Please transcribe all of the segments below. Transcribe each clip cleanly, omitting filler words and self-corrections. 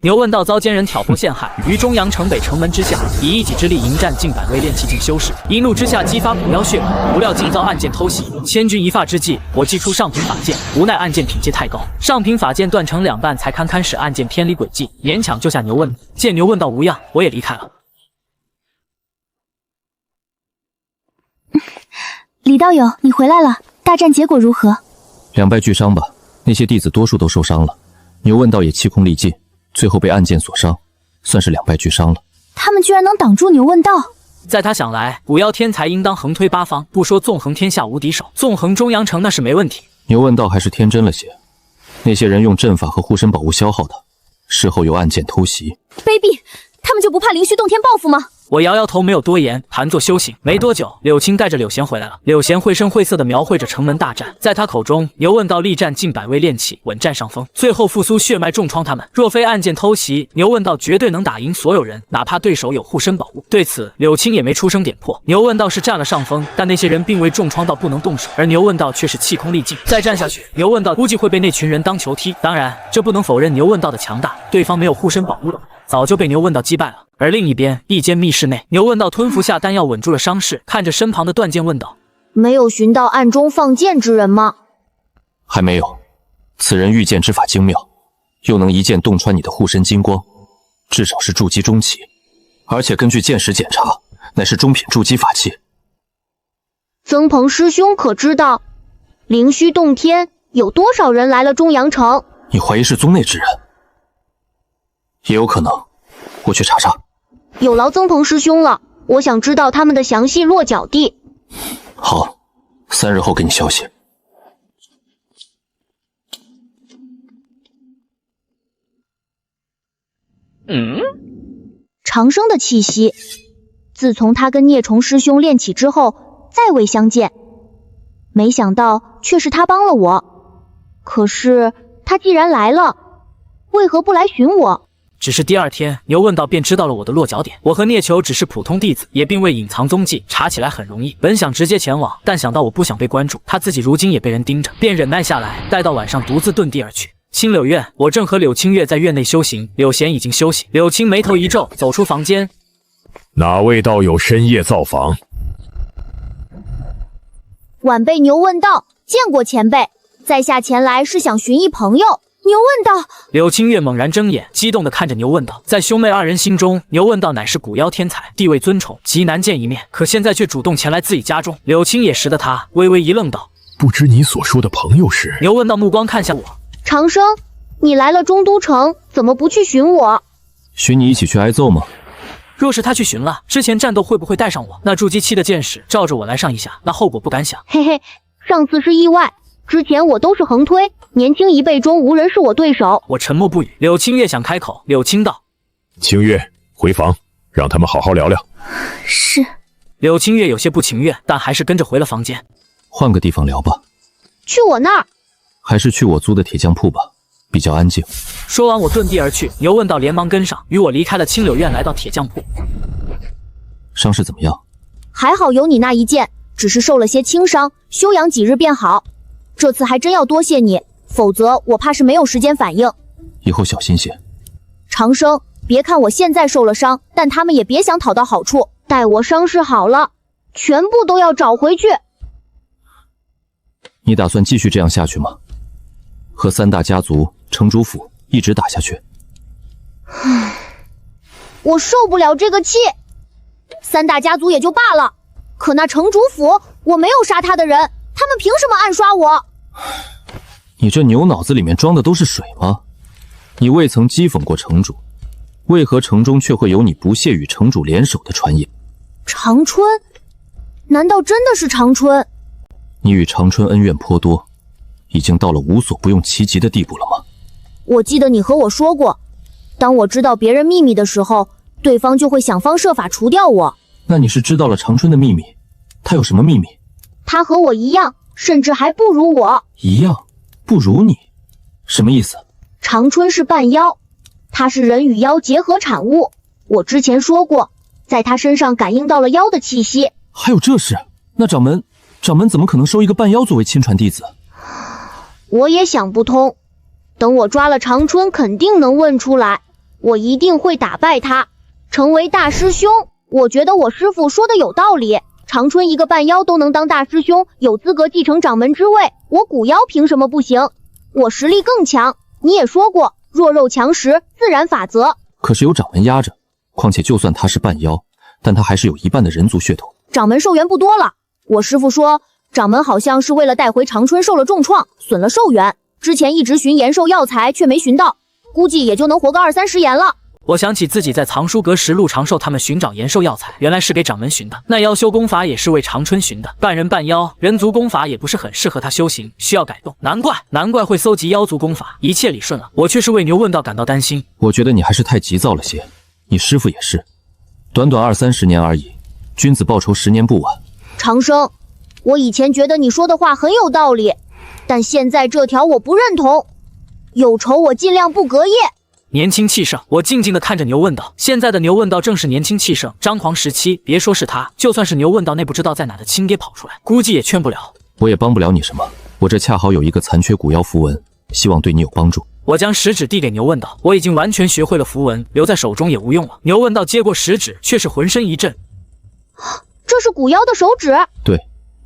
牛问道遭奸人挑拨陷害，于中阳城北城门之下，以一己之力迎战近百位炼气境修士，一怒之下激发古妖血脉，不料竟遭暗箭偷袭。千钧一发之际，我祭出上品法剑，无奈暗箭品阶太高，上品法剑断成2半，才堪堪使暗箭偏离轨迹，勉强救下牛问。见牛问道无恙，我也离开了。李道友，你回来了，大战结果如何？2败俱伤吧，那些弟子多数都受伤了，牛问道也气功力尽，最后被暗箭所伤，算是2败俱伤了。他们居然能挡住牛问道！在他想来，古妖天才应当横推八方，不说纵横天下无敌手，纵横中阳城那是没问题。牛问道还是天真了些，那些人用阵法和护身宝物消耗他，事后又暗箭偷袭，卑鄙！他们就不怕灵虚洞天报复吗？我摇摇头，没有多言，盘坐修行。没多久，柳青带着柳贤回来了。柳贤绘声绘色地描绘着城门大战，在他口中，牛问道力战近100位炼气，稳占上风，最后复苏血脉，重创他们。若非暗箭偷袭，牛问道绝对能打赢所有人，哪怕对手有护身宝物。对此，柳青也没出声点破。牛问道是占了上风，但那些人并未重创到不能动手，而牛问道却是气空力尽。再战下去，牛问道估计会被那群人当球踢。当然，这不能否认牛问道的强大，对方没有护身宝物了，早就被牛问道击败了。而另一边，一间密室内，牛问道吞服下丹药，稳住了伤势，看着身旁的段剑问道：“没有寻到暗中放箭之人吗？”“还没有，此人御剑之法精妙，又能一剑洞穿你的护身金光，至少是筑基中期，而且根据剑识检查，乃是中品筑基法器。”“曾鹏师兄可知道，灵虚洞天有多少人来了中阳城？”“你怀疑是宗内之人？也有可能，我去查查。”“有劳曾鹏师兄了，我想知道他们的详细落脚地。”“好，3日后给你消息。”长生的气息，自从他跟孽虫师兄练起之后，再未相见。没想到却是他帮了我。可是他既然来了，为何不来寻我？只是第2天，牛问道便知道了我的落脚点。我和聂球只是普通弟子，也并未隐藏踪迹，查起来很容易。本想直接前往，但想到我不想被关注，他自己如今也被人盯着，便忍耐下来，待到晚上独自遁地而去。青柳院，我正和柳青月在院内修行，柳贤已经休息。柳青眉头一皱，走出房间：“哪位道友深夜造访？”“晚辈牛问道，见过前辈，在下前来是想寻一朋友。”牛问道，柳青月猛然睁眼，激动地看着牛问道。在兄妹2人心中，牛问道乃是古妖天才，地位尊崇，极难见一面。可现在却主动前来自己家中。柳青也识得他，微微一愣道：“不知你所说的朋友是？”牛问道目光看向我：“长生，你来了中都城，怎么不去寻我？”“寻你一起去挨揍吗？”“若是他去寻了，之前战斗会不会带上我？那筑基期的剑士照着我来上一下，那后果不敢想。”“嘿嘿，上次是意外，之前我都是横推，年轻一辈中无人是我对手。”我沉默不语。柳青月想开口，柳青道：“青月，回房，让他们好好聊聊。”“是。”柳青月有些不情愿，但还是跟着回了房间。“换个地方聊吧。”“去我那儿。”“还是去我租的铁匠铺吧，比较安静。”说完，我遁地而去。牛问道连忙跟上，与我离开了青柳院，来到铁匠铺。“伤势怎么样？”“还好有你那一剑，只是受了些轻伤，休养几日便好。这次还真要多谢你，否则我怕是没有时间反应。”“以后小心些。”“长生，别看我现在受了伤，但他们也别想讨到好处。待我伤势好了，全部都要找回去。”“你打算继续这样下去吗？和3大家族、城主府一直打下去？”“我受不了这个气。3大家族也就罢了，可那城主府，我没有杀他的人，他们凭什么暗刷我？”“你这牛脑子里面装的都是水吗？你未曾讥讽过城主，为何城中却会有你不屑与城主联手的传言？”“长春？难道真的是长春？”“你与长春恩怨颇多，已经到了无所不用其极的地步了吗？”“我记得你和我说过，当我知道别人秘密的时候，对方就会想方设法除掉我。”“那你是知道了长春的秘密？他有什么秘密？”“他和我一样，甚至还不如我。”“一样？不如你？什么意思？”“长春是半妖，他是人与妖结合产物。我之前说过，在他身上感应到了妖的气息。”“还有这事？那掌门怎么可能收一个半妖作为亲传弟子？”“我也想不通，等我抓了长春，肯定能问出来。我一定会打败他，成为大师兄。我觉得我师父说的有道理，长春一个半妖都能当大师兄，有资格继承掌门之位，我古妖凭什么不行？我实力更强，你也说过，弱肉强食，自然法则。可是有掌门压着，况且就算他是半妖，但他还是有一半的人族血统。掌门寿元不多了，我师父说，掌门好像是为了带回长春受了重创，损了寿元，之前一直寻延寿药材却没寻到，估计也就能活个20-30年了。我想起自己在藏书阁时陆长寿他们寻找延寿药材，原来是给掌门寻的。那妖修功法也是为长春寻的，半人半妖，人族功法也不是很适合他修行，需要改动。难怪会搜集妖族功法，一切理顺了。我却是为牛问道感到担心。我觉得你还是太急躁了些，你师父也是，短短20-30年而已，君子报仇10年不晚。长生，我以前觉得你说的话很有道理，但现在这条我不认同。有仇我尽量不隔夜。年轻气盛，我静静地看着牛问道。现在的牛问道正是年轻气盛、张狂时期，别说是他，就算是牛问道那不知道在哪的亲爹跑出来，估计也劝不了。我也帮不了你什么，我这恰好有一个残缺古妖符文，希望对你有帮助。我将食指递给牛问道，我已经完全学会了符文，留在手中也无用了。牛问道接过食指，却是浑身一震。这是古妖的手指？对，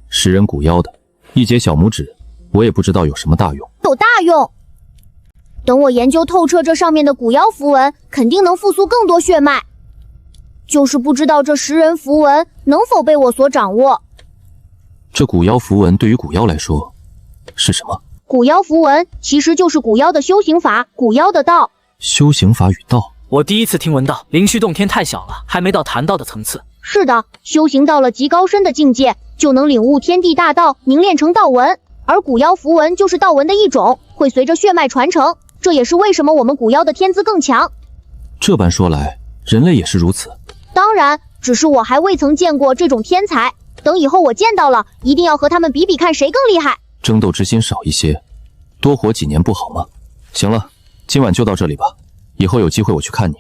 食人古妖的，一截小拇指，我也不知道有什么大用。有大用。等我研究透彻这上面的古妖符文，肯定能复苏更多血脉。就是不知道这食人符文能否被我所掌握。这古妖符文对于古妖来说是什么？古妖符文其实就是古妖的修行法，古妖的道。修行法与道？我第一次听闻到，灵虚洞天太小了，还没到谈道的层次。是的，修行到了极高深的境界，就能领悟天地大道，凝练成道文。而古妖符文就是道文的一种，会随着血脉传承。这也是为什么我们古妖的天资更强。这般说来，人类也是如此。当然，只是我还未曾见过这种天才。等以后我见到了，一定要和他们比比看谁更厉害。争斗之心少一些，多活几年不好吗？行了，今晚就到这里吧，以后有机会我去看你。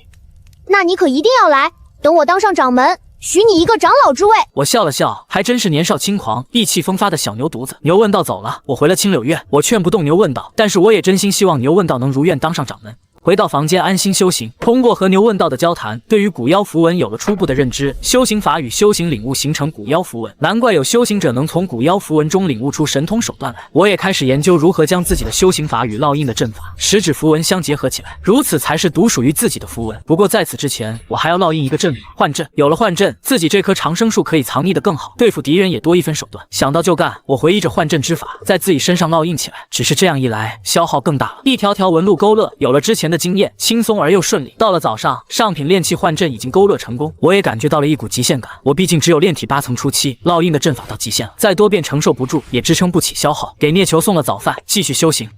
那你可一定要来，等我当上掌门，许你一个长老之位。我笑了笑，还真是年少轻狂、意气风发的小牛犊子。牛问道走了，我回了青柳院。我劝不动牛问道，但是我也真心希望牛问道能如愿当上掌门。回到房间安心修行，通过和牛问道的交谈，对于古妖符文有了初步的认知，修行法与修行领悟形成古妖符文，难怪有修行者能从古妖符文中领悟出神通手段来。我也开始研究如何将自己的修行法与烙印的阵法、食指符文相结合起来，如此才是独属于自己的符文。不过在此之前，我还要烙印一个阵法，幻阵。有了幻阵，自己这棵长生树可以藏匿得更好，对付敌人也多一分手段。想到就干，我回忆着幻阵之法，在自己身上烙印起来。只是这样一来，消耗更大了，一条条纹路勾勒，有了之前的经验，轻松而又顺利。到了早上，上品炼器幻阵已经勾勒成功，我也感觉到了一股极限感。我毕竟只有炼体8层初期，烙印的阵法到极限了，再多便承受不住，也支撑不起消耗。给聂球送了早饭，继续修行。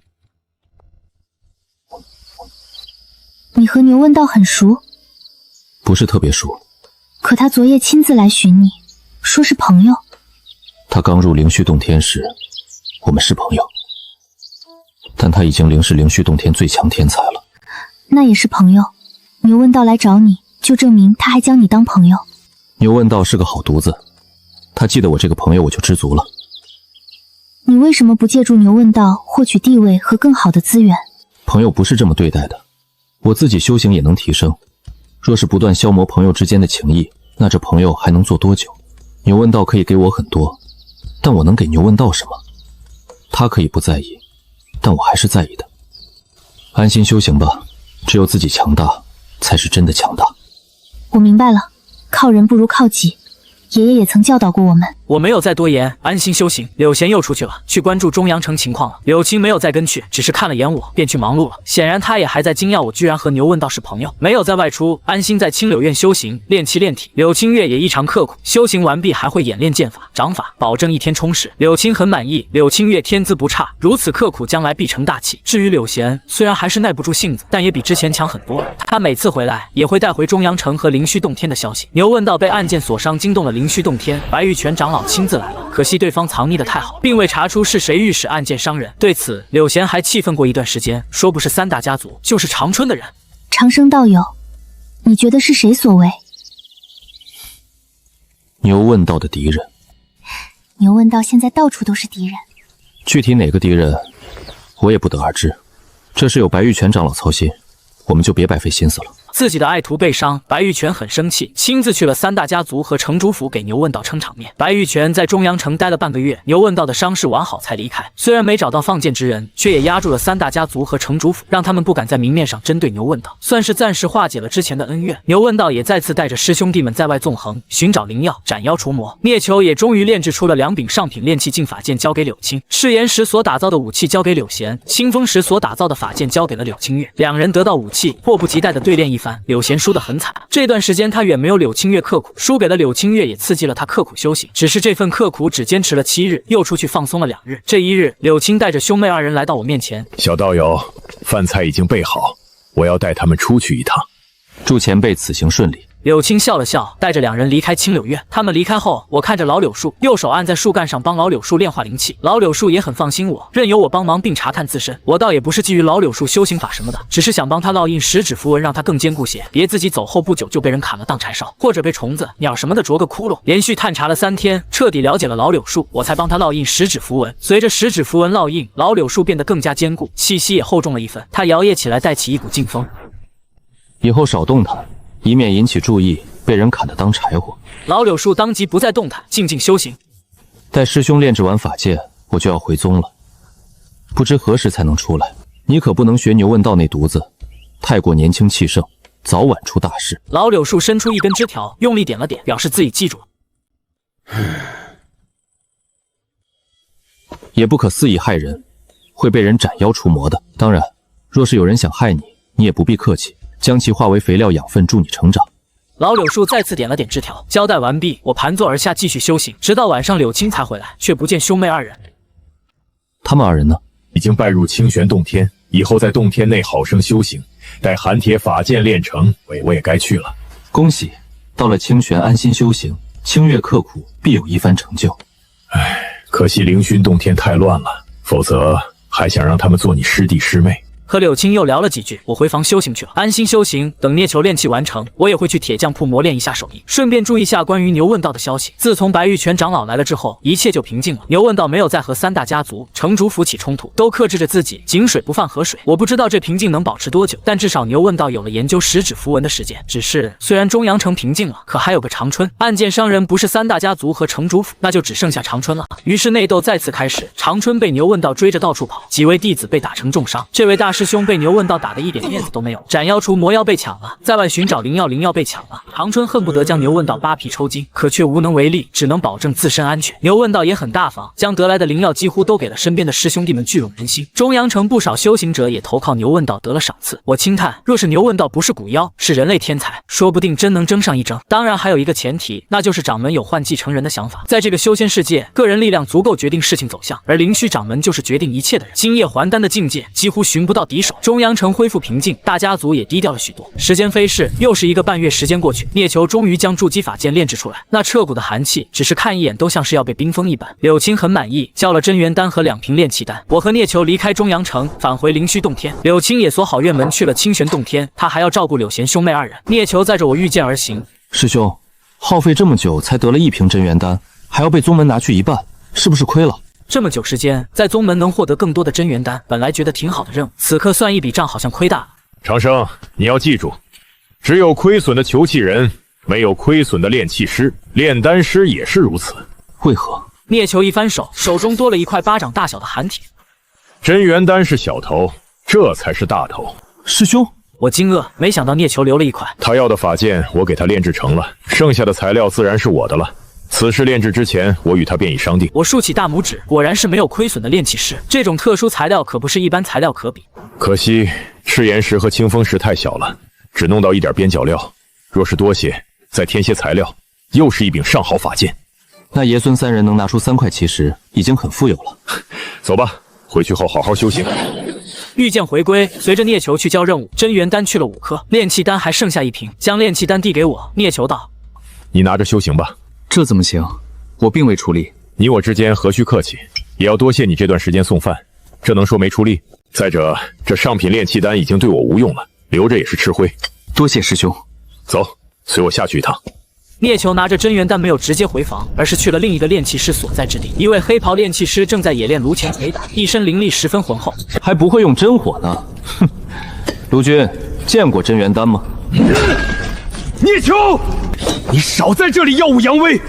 你和牛问道很熟？不是特别熟。可他昨夜亲自来寻你，说是朋友。他刚入灵虚洞天时，我们是朋友，但他已经灵是灵虚洞天最强天才了。那也是朋友。牛问道来找你，就证明他还将你当朋友。牛问道是个好犊子，他记得我这个朋友，我就知足了。你为什么不借助牛问道获取地位和更好的资源？朋友不是这么对待的，我自己修行也能提升。若是不断消磨朋友之间的情谊，那这朋友还能做多久？牛问道可以给我很多，但我能给牛问道什么？他可以不在意，但我还是在意的。安心修行吧，只有自己强大，才是真的强大。我明白了，靠人不如靠己。爷爷也曾教导过我们。我没有再多言，安心修行。柳贤又出去了，去关注中阳城情况了。柳青没有再跟去，只是看了眼我，便去忙碌了。显然他也还在惊讶我居然和牛问道是朋友，没有再外出，安心在青柳院修行，练气练体。柳青月也异常刻苦，修行完毕还会演练剑法、掌法，保证一天充实。柳青很满意，柳青月天资不差，如此刻苦，将来必成大器。至于柳贤，虽然还是耐不住性子，但也比之前强很多了。他每次回来也会带回中阳城和灵虚洞天的消息。牛问道被暗箭所伤，惊动了灵虚洞天，白玉泉长老亲自来了，可惜对方藏匿得太好，并未查出是谁欲使暗箭伤人。对此，柳贤还气愤过一段时间，说不是3大家族，就是长春的人。长生道友，你觉得是谁所为？牛问道的敌人。牛问道现在到处都是敌人，具体哪个敌人，我也不得而知。这事有白玉泉长老操心，我们就别白费心思了。自己的爱徒被伤，白玉泉很生气，亲自去了三大家族和城主府给牛问道撑场面。白玉泉在中阳城待了半个月，牛问道的伤势完好才离开。虽然没找到放箭之人，却也压住了三大家族和城主府，让他们不敢在明面上针对牛问道，算是暂时化解了之前的恩怨。牛问道也再次带着师兄弟们在外纵横，寻找灵药，斩妖除魔。聂球也终于炼制出了2柄上品炼器净法剑，交给柳青。誓言石所打造的武器交给柳贤，清风石所打造的法剑交给了柳清月。两人得到武器，迫不及待地对练一番。柳贤输得很惨，这段时间他远没有柳清月刻苦，输给了柳清月也刺激了他刻苦修行。只是这份刻苦只坚持了7日，又出去放松了2日。这一日，柳青带着兄妹2人来到我面前。小道友，饭菜已经备好，我要带他们出去一趟。祝前辈此行顺利。柳青笑了笑，带着2人离开青柳院。他们离开后，我看着老柳树，右手按在树干上帮老柳树炼化灵气。老柳树也很放心我，任由我帮忙并查看自身。我倒也不是觊觎老柳树修行法什么的，只是想帮他烙印10指符文，让他更坚固些，别自己走后不久就被人砍了当柴烧，或者被虫子、鸟什么的啄个窟窿。连续探查了3天，彻底了解了老柳树，我才帮他烙印10指符文。随着10指符文烙印，老柳树变得更加坚固，气息也厚重了一分。他摇曳起来，带起一股劲风。以后少动弹，以免引起注意，被人砍得当柴火。老柳树当即不再动弹，静静修行。待师兄炼制完法剑，我就要回宗了，不知何时才能出来。你可不能学牛问道那犊子，太过年轻气盛，早晚出大事。老柳树伸出一根枝条，用力点了点，表示自己记住了。也不可肆意害人，会被人斩妖除魔的。当然，若是有人想害你，你也不必客气，将其化为肥料养分，助你成长。老柳树再次点了点枝条，交代完毕，我盘坐而下继续修行，直到晚上柳青才回来，却不见兄妹2人。他们2人呢？已经拜入清玄洞天，以后在洞天内好生修行。待寒铁法剑炼成，我也该去了。恭喜，到了清玄安心修行，清月刻苦，必有一番成就。唉，可惜凌熏洞天太乱了，否则还想让他们做你师弟师妹。和柳青又聊了几句，我回房修行去了，安心修行。等聂球炼器完成，我也会去铁匠铺磨练一下手艺，顺便注意一下关于牛问道的消息。自从白玉泉长老来了之后，一切就平静了。牛问道没有再和3大家族、城主府起冲突，都克制着自己，井水不犯河水。我不知道这平静能保持多久，但至少牛问道有了研究10指符文的时间。只是虽然中阳城平静了，可还有个长春。案件伤人不是3大家族和城主府，那就只剩下长春了。于是内斗再次开始，长春被牛问道追着到处跑，几位弟子被打成重伤。这位大师兄被牛问道打得一点面子都没有，斩妖除魔药被抢了，在外寻找灵药，灵药被抢了。长春恨不得将牛问道扒皮抽筋，可却无能为力，只能保证自身安全。牛问道也很大方，将得来的灵药几乎都给了身边的师兄弟们，聚拢人心。中阳城不少修行者也投靠牛问道，得了赏赐。我轻叹，若是牛问道不是古妖，是人类天才，说不定真能争上一争。当然还有一个前提，那就是掌门有换继承人的想法。在这个修仙世界，个人力量足够决定事情走向，而灵虚掌门就是决定一切的人。金叶还丹的境界几乎寻不到敌手。中阳城恢复平静，大家族也低调了许多。时间飞逝，又是1个半月时间过去，聂球终于将筑基法剑炼制出来。那彻骨的寒气，只是看一眼都像是要被冰封一般。柳青很满意，交了真元丹和2瓶炼气丹。我和聂球离开中阳城，返回灵虚洞天。柳青也锁好院门去了清玄洞天，他还要照顾柳贤兄妹2人。聂球载着我御剑而行。师兄，耗费这么久才得了1瓶真元丹，还要被宗门拿去1半，是不是亏了？这么久时间，在宗门能获得更多的真元丹，本来觉得挺好的任务，此刻算一笔账，好像亏大了。长生，你要记住，只有亏损的求气人，没有亏损的炼气师，炼丹师也是如此。为何？聂球一翻手，手中多了一块巴掌大小的寒铁。真元丹是小头，这才是大头。师兄，我惊愕，没想到聂球留了一块。他要的法剑我给他炼制成了，剩下的材料自然是我的了。此事炼制之前，我与他便已商定。我竖起大拇指，果然是没有亏损的炼气师，这种特殊材料可不是一般材料可比。可惜赤岩石和清风石太小了，只弄到一点边角料。若是多些，再添些材料，又是一柄上好法剑。那爷孙3人能拿出3块奇石，已经很富有了。走吧，回去后好好修行。御剑回归，随着聂球去交任务，真元丹去了5颗，炼气丹还剩下1瓶，将炼气丹递给我。聂球道：“你拿着修行吧。”这怎么行？我并未出力。你我之间何须客气，也要多谢你这段时间送饭，这能说没出力？再者，这上品炼气丹已经对我无用了，留着也是吃灰。多谢师兄。走，随我下去一趟。聂球拿着真元丹没有直接回房，而是去了另一个炼气师所在之地。一位黑袍炼气师正在冶炼炉前捶打，一身灵力十分浑厚，还不会用真火呢。哼，卢君见过真元丹吗？聂秋，你少在这里耀武扬威，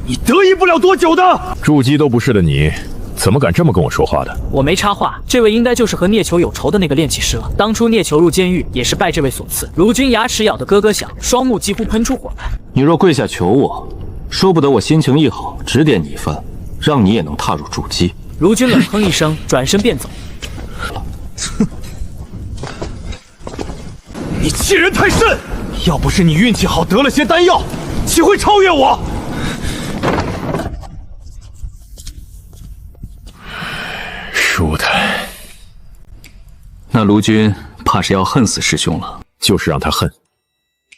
你得意不了多久的。筑基都不是的你，怎么敢这么跟我说话的？我没插话，这位应该就是和聂球有仇的那个炼气师了。当初聂球入监狱也是拜这位所赐。卢军牙齿咬得咯咯响，双目几乎喷出火来。你若跪下求我，说不得我心情一好，指点你一番，让你也能踏入筑基。卢军冷哼一声，转身便走。你欺人太甚！要不是你运气好得了些丹药，岂会超越我？舒坦，那卢军怕是要恨死师兄了。就是让他恨，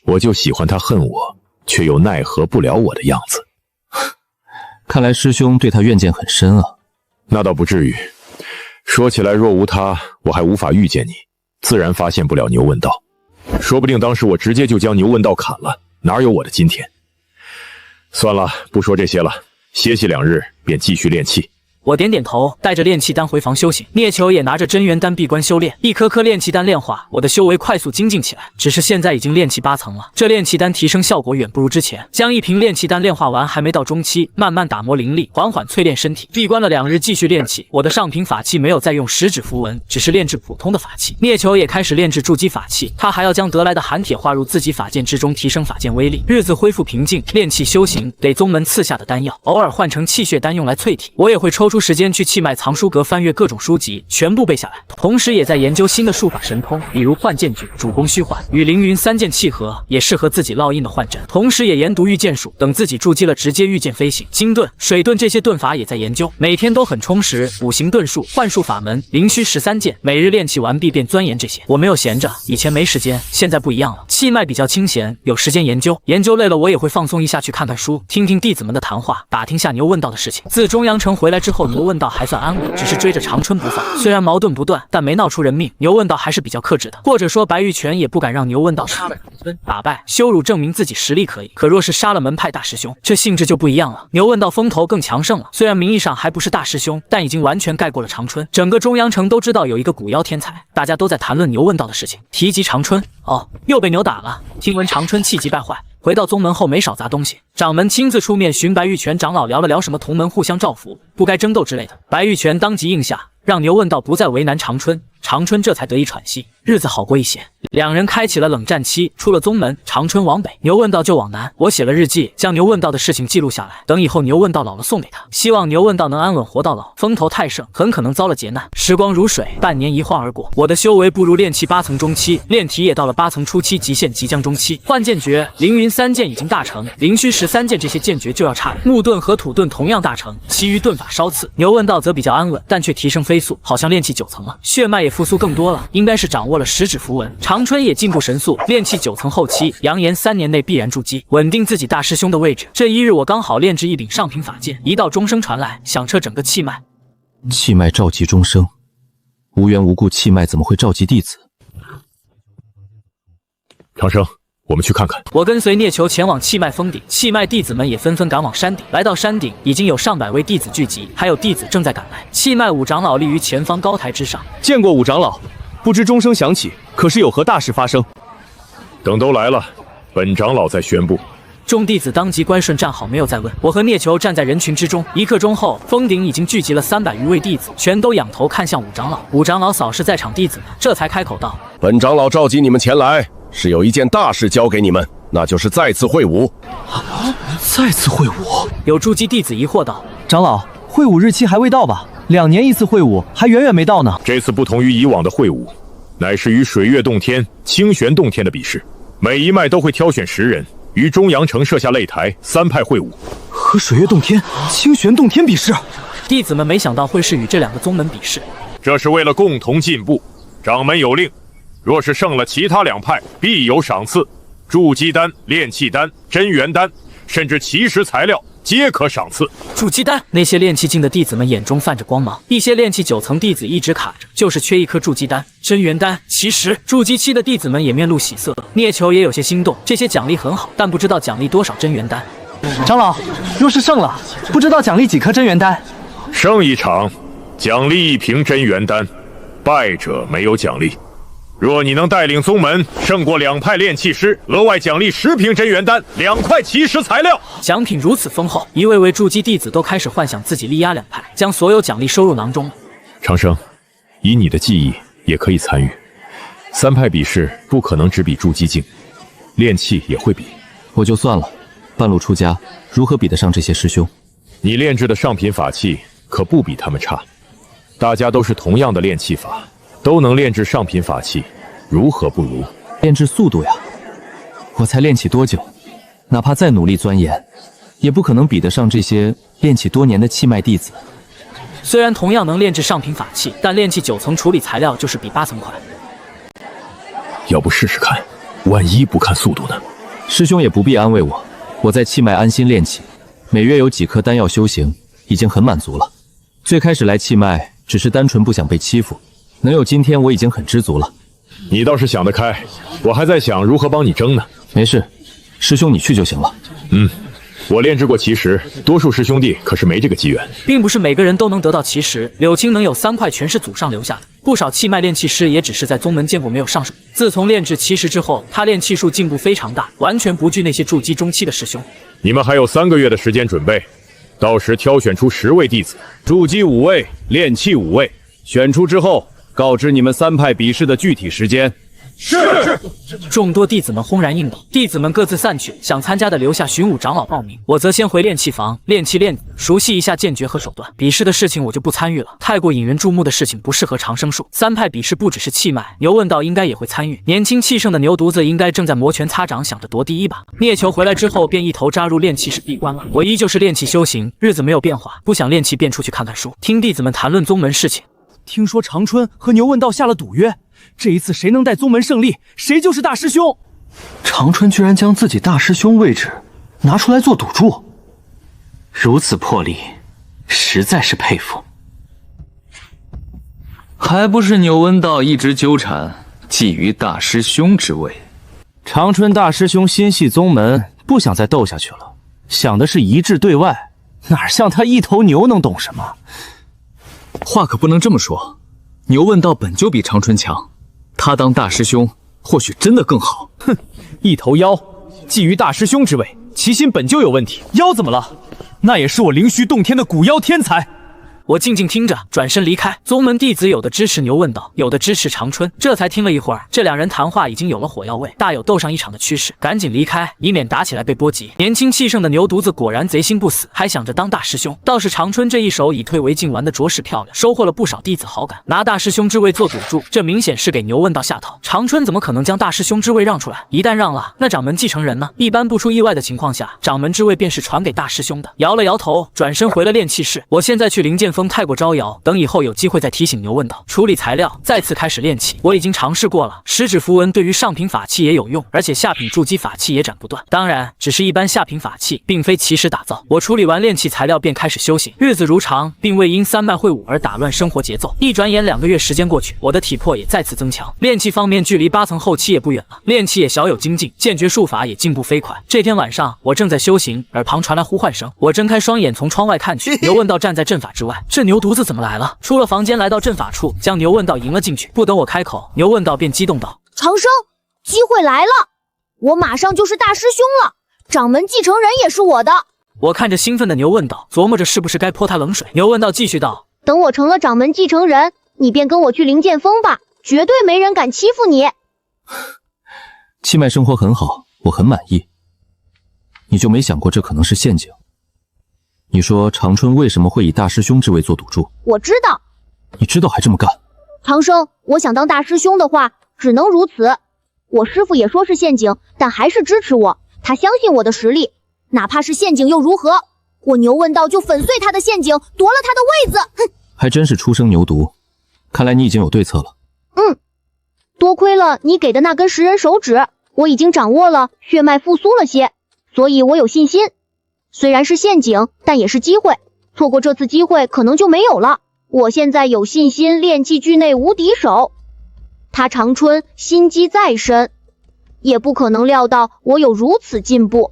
我就喜欢他恨我，却又奈何不了我的样子。看来师兄对他怨见很深啊。那倒不至于，说起来，若无他，我还无法遇见你，自然发现不了牛问道。说不定当时我直接就将牛问道砍了，哪有我的今天？算了，不说这些了，歇息2日，便继续练气。我点点头，带着炼气丹回房修行。聂球也拿着真元丹闭关修炼，一颗颗炼气丹炼化，我的修为快速精进起来。只是现在已经炼气8层了，这炼气丹提升效果远不如之前。将一瓶炼气丹炼化完，还没到中期，慢慢打磨灵力，缓缓淬炼身体。闭关了2日，继续炼气。我的上品法器没有再用10指符文，只是炼制普通的法器。聂球也开始炼制筑基法器，他还要将得来的寒铁化入自己法剑之中，提升法剑威力。日子恢复平静，炼气修行得宗门赐下的丹药，偶尔换成气血丹用来淬体。我也会抽出时间去气脉藏书阁翻阅各种书籍，全部背下来，同时也在研究新的术法神通，比如幻剑诀，主攻虚幻，与凌云3剑契合，也适合自己烙印的幻阵。同时也研读御剑术，等自己筑基了，直接御剑飞行、金盾、水盾这些盾法也在研究，每天都很充实。五行盾术、幻术法门、灵虚13剑，每日练气完毕便钻研这些。我没有闲着，以前没时间，现在不一样了。气脉比较清闲，有时间研究，研究累了我也会放松一下，去看看书，听听弟子们的谈话，打听下牛问道的事情。自中阳城回来之后，牛问道还算安稳，只是追着长春不放。虽然矛盾不断，但没闹出人命。牛问道还是比较克制的，或者说白玉泉也不敢让牛问道杀了长春，打败羞辱，证明自己实力可以。可若是杀了门派大师兄，这性质就不一样了。牛问道风头更强盛了，虽然名义上还不是大师兄，但已经完全盖过了长春。整个中阳城都知道有一个古妖天才，大家都在谈论牛问道的事情，提及长春。哦，又被牛打了。听闻长春气急败坏，回到宗门后没少砸东西，掌门亲自出面寻白玉泉长老聊了聊什么同门互相照拂，不该争斗之类的。白玉泉当即应下，让牛问道不再为难长春，长春这才得以喘息，日子好过一些。两人开启了冷战期，出了宗门，长春往北，牛问道就往南。我写了日记，将牛问道的事情记录下来，等以后牛问道老了送给他，希望牛问道能安稳活到老。风头太盛，很可能遭了劫难。时光如水，半年一晃而过，我的修为步入炼气8层中期，炼体也到了8层初期极限，即将中期。幻剑诀、凌云3剑已经大成，灵虚13剑这些剑诀就要差了。木盾和土盾同样大成，其余盾法稍次。牛问道则比较安稳，但却提升飞速，好像炼气9层了，血脉也复苏更多了，应该是掌握了10指符文。长春也进步神速，炼气9层后期，扬言3年内必然筑基，稳定自己大师兄的位置。这一日我刚好炼制一柄上品法剑，一道钟声传来，响彻整个气脉。气脉召集钟声，无缘无故气脉怎么会召集弟子？长生，我们去看看。我跟随聂球前往气脉峰顶，气脉弟子们也纷纷赶往山顶。来到山顶，已经有上百位弟子聚集，还有弟子正在赶来。气脉五长老立于前方高台之上，见过五长老，不知钟声响起，可是有何大事发生？等都来了，本长老再宣布。众弟子当即乖顺站好，没有再问。我和聂球站在人群之中，1刻钟后，峰顶已经聚集了300余位弟子，全都仰头看向五长老。五长老扫视在场弟子们，这才开口道：“本长老召集你们前来，是有一件大事交给你们，那就是再次会武。”再次会武？有筑基弟子疑惑道：“长老，会武日期还未到吧？2年一次会武，还远远没到呢。”这次不同于以往的会武，乃是与水月洞天、清玄洞天的比试，每一脉都会挑选10人。于中阳城设下擂台，3派会武，和水月洞天、清玄洞天比试。弟子们没想到会是与这2个宗门比试，这是为了共同进步。掌门有令，若是胜了其他2派，必有赏赐，筑基丹、炼气丹、真元丹，甚至奇石材料，皆可赏赐。筑基丹，那些炼气境的弟子们眼中泛着光芒，一些炼气9层弟子一直卡着，就是缺一颗筑基丹。真元丹、奇石，筑基期的弟子们也面露喜色。聂球也有些心动，这些奖励很好，但不知道奖励多少真元丹。长老，若是胜了，不知道奖励几颗真元丹？胜一场，奖励1瓶真元丹；败者没有奖励。若你能带领宗门胜过2派炼器师，额外奖励10瓶真元丹，2块奇石材料。奖品如此丰厚，一位位筑基弟子都开始幻想自己力压2派，将所有奖励收入囊中。长生，以你的技艺也可以参与。3派比试不可能只比筑基境，炼器也会比。我就算了，半路出家，如何比得上这些师兄？你炼制的上品法器可不比他们差。大家都是同样的炼器法，都能炼制上品法器，如何不如？炼制速度呀，我才练起多久？哪怕再努力钻研，也不可能比得上这些练起多年的气脉弟子。虽然同样能炼制上品法器，但炼器9层处理材料就是比8层快。要不试试看，万一不看速度呢？师兄也不必安慰我，我在气脉安心炼气，每月有几颗丹药修行，已经很满足了。最开始来气脉，只是单纯不想被欺负，能有今天，我已经很知足了。你倒是想得开，我还在想如何帮你争呢。没事，师兄你去就行了。我炼制过奇石，多数师兄弟可是没这个机缘。并不是每个人都能得到奇石，柳青能有3块全是祖上留下的，不少气脉炼器师也只是在宗门见过没有上手。自从炼制奇石之后，他炼气术进步非常大，完全不惧那些筑基中期的师兄。你们还有3个月的时间准备，到时挑选出10位弟子，筑基5位，炼气5位，选出之后告知你们3派比试的具体时间。是。众多弟子们轰然应道，弟子们各自散去，想参加的留下巡武长老报名，我则先回炼器房练气练熟悉一下剑诀和手段。比试的事情我就不参与了，太过引人注目的事情不适合长生术。3派比试不只是气脉，牛问道应该也会参与。年轻气盛的牛犊子应该正在摩拳擦掌，想着夺第1把。聂球回来之后便一头扎入炼气室闭关了。我依旧是炼气修行，日子没有变化，不想炼气便出去看看书，听弟子们谈论宗门事情。听说长春和牛问道下了赌约，这一次谁能带宗门胜利，谁就是大师兄。长春居然将自己大师兄位置拿出来做赌注，如此魄力，实在是佩服。还不是牛温道一直纠缠，觊觎大师兄之位。长春大师兄心系宗门，不想再斗下去了，想的是一致对外，哪像他一头牛能懂什么？话可不能这么说，牛问道本就比长春强，他当大师兄或许真的更好。哼，一头妖，觊觎大师兄之位，其心本就有问题。妖怎么了？那也是我灵虚洞天的古妖天才。我静静听着，转身离开。宗门弟子有的支持牛问道，有的支持长春。这才听了一会儿，这2人谈话已经有了火药味，大有斗上一场的趋势。赶紧离开，以免打起来被波及。年轻气盛的牛犊子果然贼心不死，还想着当大师兄。倒是长春这一手以退为进玩的着实漂亮，收获了不少弟子好感。拿大师兄之位做赌注，这明显是给牛问道下套。长春怎么可能将大师兄之位让出来？一旦让了，那掌门继承人呢？一般不出意外的情况下，掌门之位便是传给大师兄的。摇了摇头，转身回了炼气室。我现在去灵剑峰太过招摇，等以后有机会再提醒牛问道。处理材料，再次开始炼气。我已经尝试过了，食指符文对于上品法器也有用，而且下品筑基法器也斩不断。当然，只是一般下品法器，并非奇石打造。我处理完炼气材料，便开始修行。日子如常，并未因3脉会武而打乱生活节奏。一转眼2个月时间过去，我的体魄也再次增强。炼气方面，距离8层后期也不远了，炼气也小有精进，剑诀术法也进步飞快。这天晚上，我正在修行，耳旁传来呼唤声。我睁开双眼，从窗外看去，牛问道站在阵法之外。这牛犊子怎么来了？出了房间，来到阵法处，将牛问道迎了进去。不等我开口，牛问道便激动道：“长生，机会来了！我马上就是大师兄了，掌门继承人也是我的。”我看着兴奋的牛问道，琢磨着是不是该泼他冷水。牛问道继续道：“等我成了掌门继承人，你便跟我去灵剑峰吧，绝对没人敢欺负你。”气脉生活很好，我很满意。你就没想过这可能是陷阱？你说长春为什么会以大师兄之位做赌注？我知道。你知道还这么干？长生，我想当大师兄的话，只能如此。我师父也说是陷阱，但还是支持我，他相信我的实力，哪怕是陷阱又如何？我牛问道就粉碎他的陷阱，夺了他的位子。哼，还真是初生牛犊，看来你已经有对策了。多亏了你给的那根食人手指，我已经掌握了血脉复苏了些，所以我有信心。虽然是陷阱，但也是机会，错过这次机会可能就没有了。我现在有信心炼气剧内无敌手，他长春心机再深，也不可能料到我有如此进步。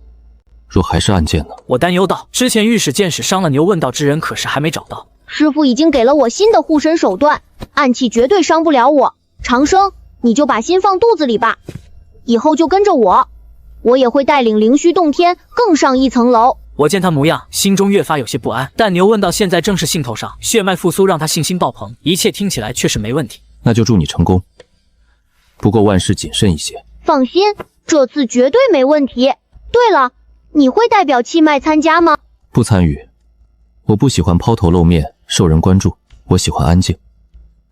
若还是暗箭呢？我担忧道，之前御史剑使伤了牛问道之人，可是还没找到。师父已经给了我新的护身手段，暗器绝对伤不了我。长生，你就把心放肚子里吧，以后就跟着我，我也会带领灵虚洞天更上一层楼。我见他模样，心中越发有些不安。但牛问道现在正是兴头上，血脉复苏让他信心爆棚，一切听起来确实没问题。那就祝你成功，不过万事谨慎一些。放心，这次绝对没问题。对了，你会代表气脉参加吗？不参与，我不喜欢抛头露面，受人关注，我喜欢安静。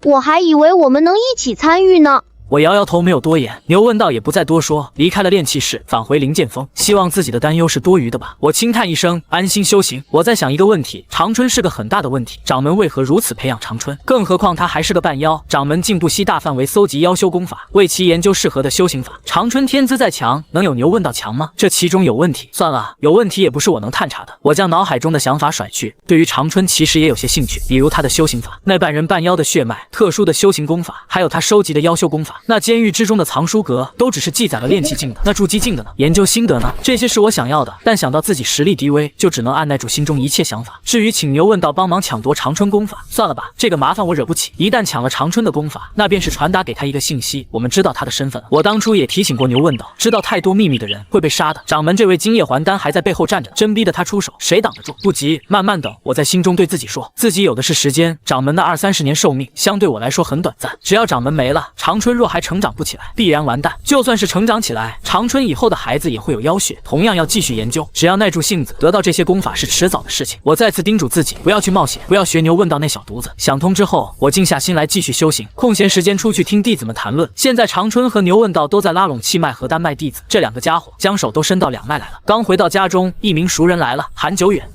我还以为我们能一起参与呢。我摇摇头，没有多言。牛问道也不再多说，离开了炼气室，返回灵剑峰。希望自己的担忧是多余的吧。我轻叹一声，安心修行。我在想一个问题，长春是个很大的问题，掌门为何如此培养长春？更何况他还是个半妖，掌门竟不惜大范围搜集妖修功法，为其研究适合的修行法。长春天资再强，能有牛问道强吗？这其中有问题。算了，有问题也不是我能探查的。我将脑海中的想法甩去，对于长春其实也有些兴趣，比如他的修行法，那半人半妖的血脉，特殊的修行功法，还有他收集的妖修功法。那监狱之中的藏书阁都只是记载了炼气境的，那筑基境的呢？研究心得呢？这些是我想要的，但想到自己实力低微，就只能按耐住心中一切想法。至于请牛问道帮忙抢夺长春功法，算了吧，这个麻烦我惹不起。一旦抢了长春的功法，那便是传达给他一个信息，我们知道他的身份了。我当初也提醒过牛问道，知道太多秘密的人会被杀的。掌门这位金叶还丹还在背后站着，真逼得他出手，谁挡得住？不急，慢慢等。我在心中对自己说，自己有的是时间。掌门的20-30年寿命，相对我来说很短暂。只要掌门没了，长春若还成长不起来，必然完蛋。就算是成长起来，长春以后的孩子也会有妖血，同样要继续研究。只要耐住性子，得到这些功法是迟早的事情。我再次叮嘱自己，不要去冒险，不要学牛问道那小犊子。想通之后，我静下心来继续修行，空闲时间出去听弟子们谈论。现在长春和牛问道都在拉拢气脉和丹脉弟子，这两个家伙将手都伸到两脉来了。刚回到家中，一名熟人来了，韩久远。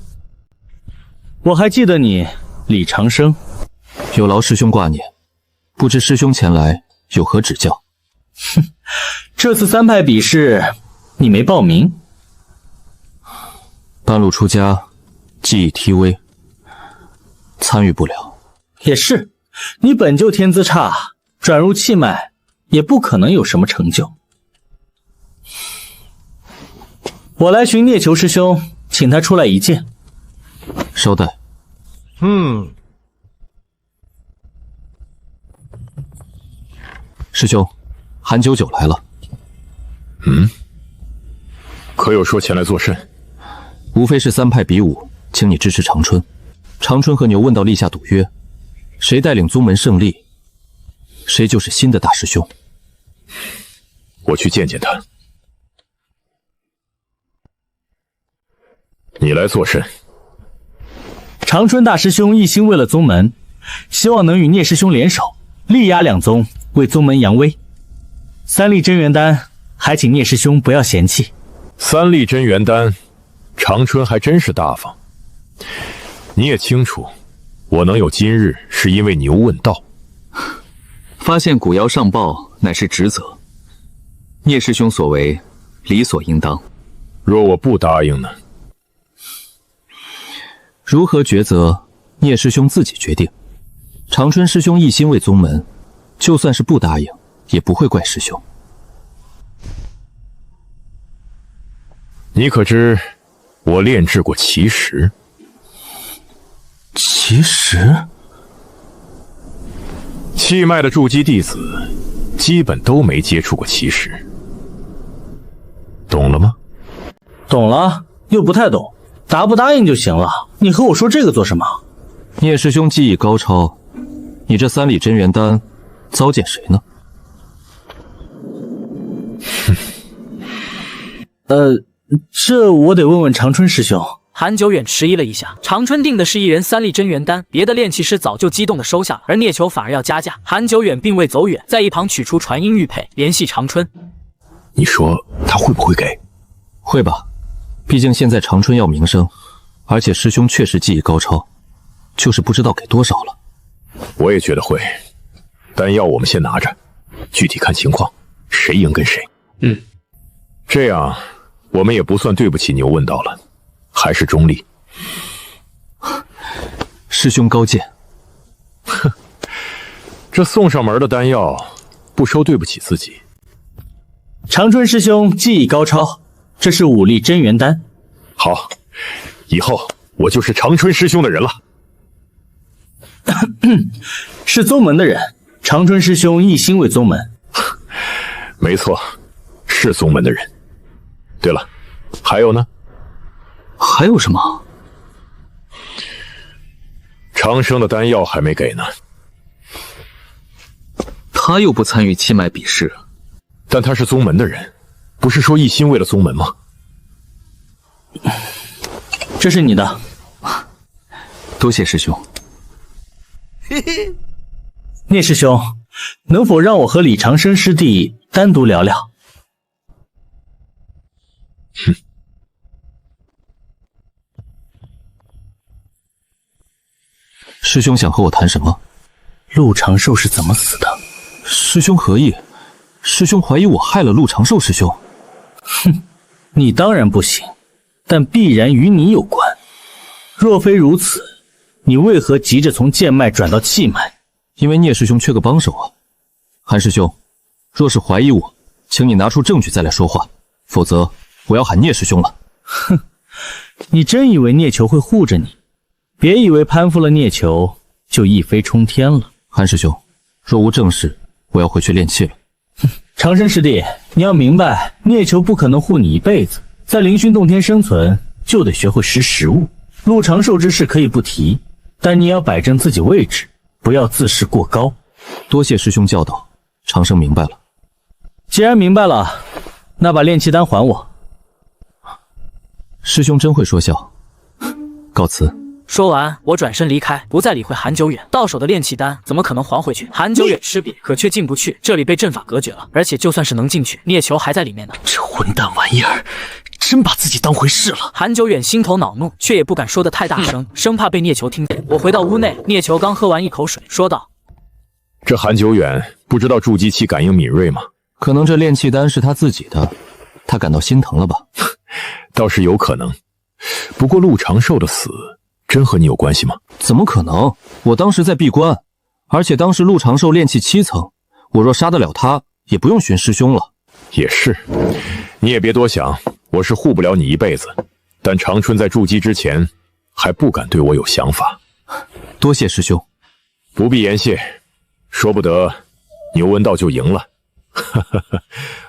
我还记得你，李长生。有劳师兄挂念，不知师兄前来有何指教？哼，这次3派比试你没报名。半路出家，技艺提微，参与不了。也是，你本就天资差，转入气脉也不可能有什么成就。我来寻聂球师兄，请他出来一见。稍待。师兄，韩九九来了。可有说前来作甚？无非是3派比武，请你支持长春。长春和牛问道立下赌约，谁带领宗门胜利，谁就是新的大师兄。我去见见他。你来作甚？长春大师兄一心为了宗门，希望能与聂师兄联手，力压两宗，为宗门扬威。3粒真元丹，还请聂师兄不要嫌弃。3粒真元丹，长春还真是大方。你也清楚，我能有今日，是因为牛问道。发现古妖上报，乃是职责。聂师兄所为，理所应当。若我不答应呢？如何抉择，聂师兄自己决定。长春师兄一心为宗门，就算是不答应，也不会怪师兄。你可知我炼制过奇石？奇石？气脉的筑基弟子基本都没接触过奇石，懂了吗？懂了，又不太懂，答不答应就行了。你和我说这个做什么？聂师兄技艺高超，你这3粒真元丹糟践谁呢？这我得问问长春师兄。韩久远迟疑了一下，长春定的是一人3粒真元丹，别的炼气师早就激动的收下了，而聂球反而要加价。韩久远并未走远，在一旁取出传音玉佩，联系长春。你说他会不会给？会吧，毕竟现在长春要名声，而且师兄确实技艺高超，就是不知道给多少了。我也觉得会，丹药我们先拿着，具体看情况，谁赢跟谁。这样我们也不算对不起牛问道了，还是中立。师兄高见。哼，这送上门的丹药，不收对不起自己。长春师兄技艺高超，这是5粒真元丹。好，以后我就是长春师兄的人了。是宗门的人，长春师兄一心为宗门。没错，是宗门的人。对了，还有呢？还有什么？长生的丹药还没给呢。他又不参与气脉比试，但他是宗门的人，不是说一心为了宗门吗？这是你的，多谢师兄。聂师兄，能否让我和李长生师弟单独聊聊？哼。师兄想和我谈什么？陆长寿是怎么死的？师兄何意？师兄怀疑我害了陆长寿师兄？哼，你当然不行，但必然与你有关。若非如此，你为何急着从剑脉转到气脉？因为聂师兄缺个帮手啊。韩师兄，若是怀疑我，请你拿出证据再来说话，否则我要喊聂师兄了。哼，你真以为聂球会护着你？别以为攀附了聂球就一飞冲天了。韩师兄，若无正事，我要回去练气了。长生师弟，你要明白，聂球不可能护你一辈子，在凌熏洞天生存，就得学会识时务。陆长寿之事可以不提，但你要摆正自己位置，不要自视过高。多谢师兄教导，长生明白了。既然明白了，那把炼气丹还我。师兄真会说笑，告辞。说完，我转身离开，不再理会韩久远。到手的炼气丹怎么可能还回去？韩久远吃瘪，可却进不去，这里被阵法隔绝了。而且就算是能进去，聂球还在里面呢。这混蛋玩意儿，真把自己当回事了。韩久远心头恼怒，却也不敢说得太大声，生怕被聂球听见。我回到屋内，聂球刚喝完一口水，说道：“这韩久远不知道筑基期感应敏锐吗？可能这炼气丹是他自己的，他感到心疼了吧？倒是有可能。不过陆长寿的死真和你有关系吗？怎么可能？我当时在闭关，而且当时陆长寿炼气7层，我若杀得了他，也不用寻师兄了。也是，你也别多想，我是护不了你一辈子。但长春在筑基之前，还不敢对我有想法。多谢师兄。不必言谢，说不得牛文道就赢了。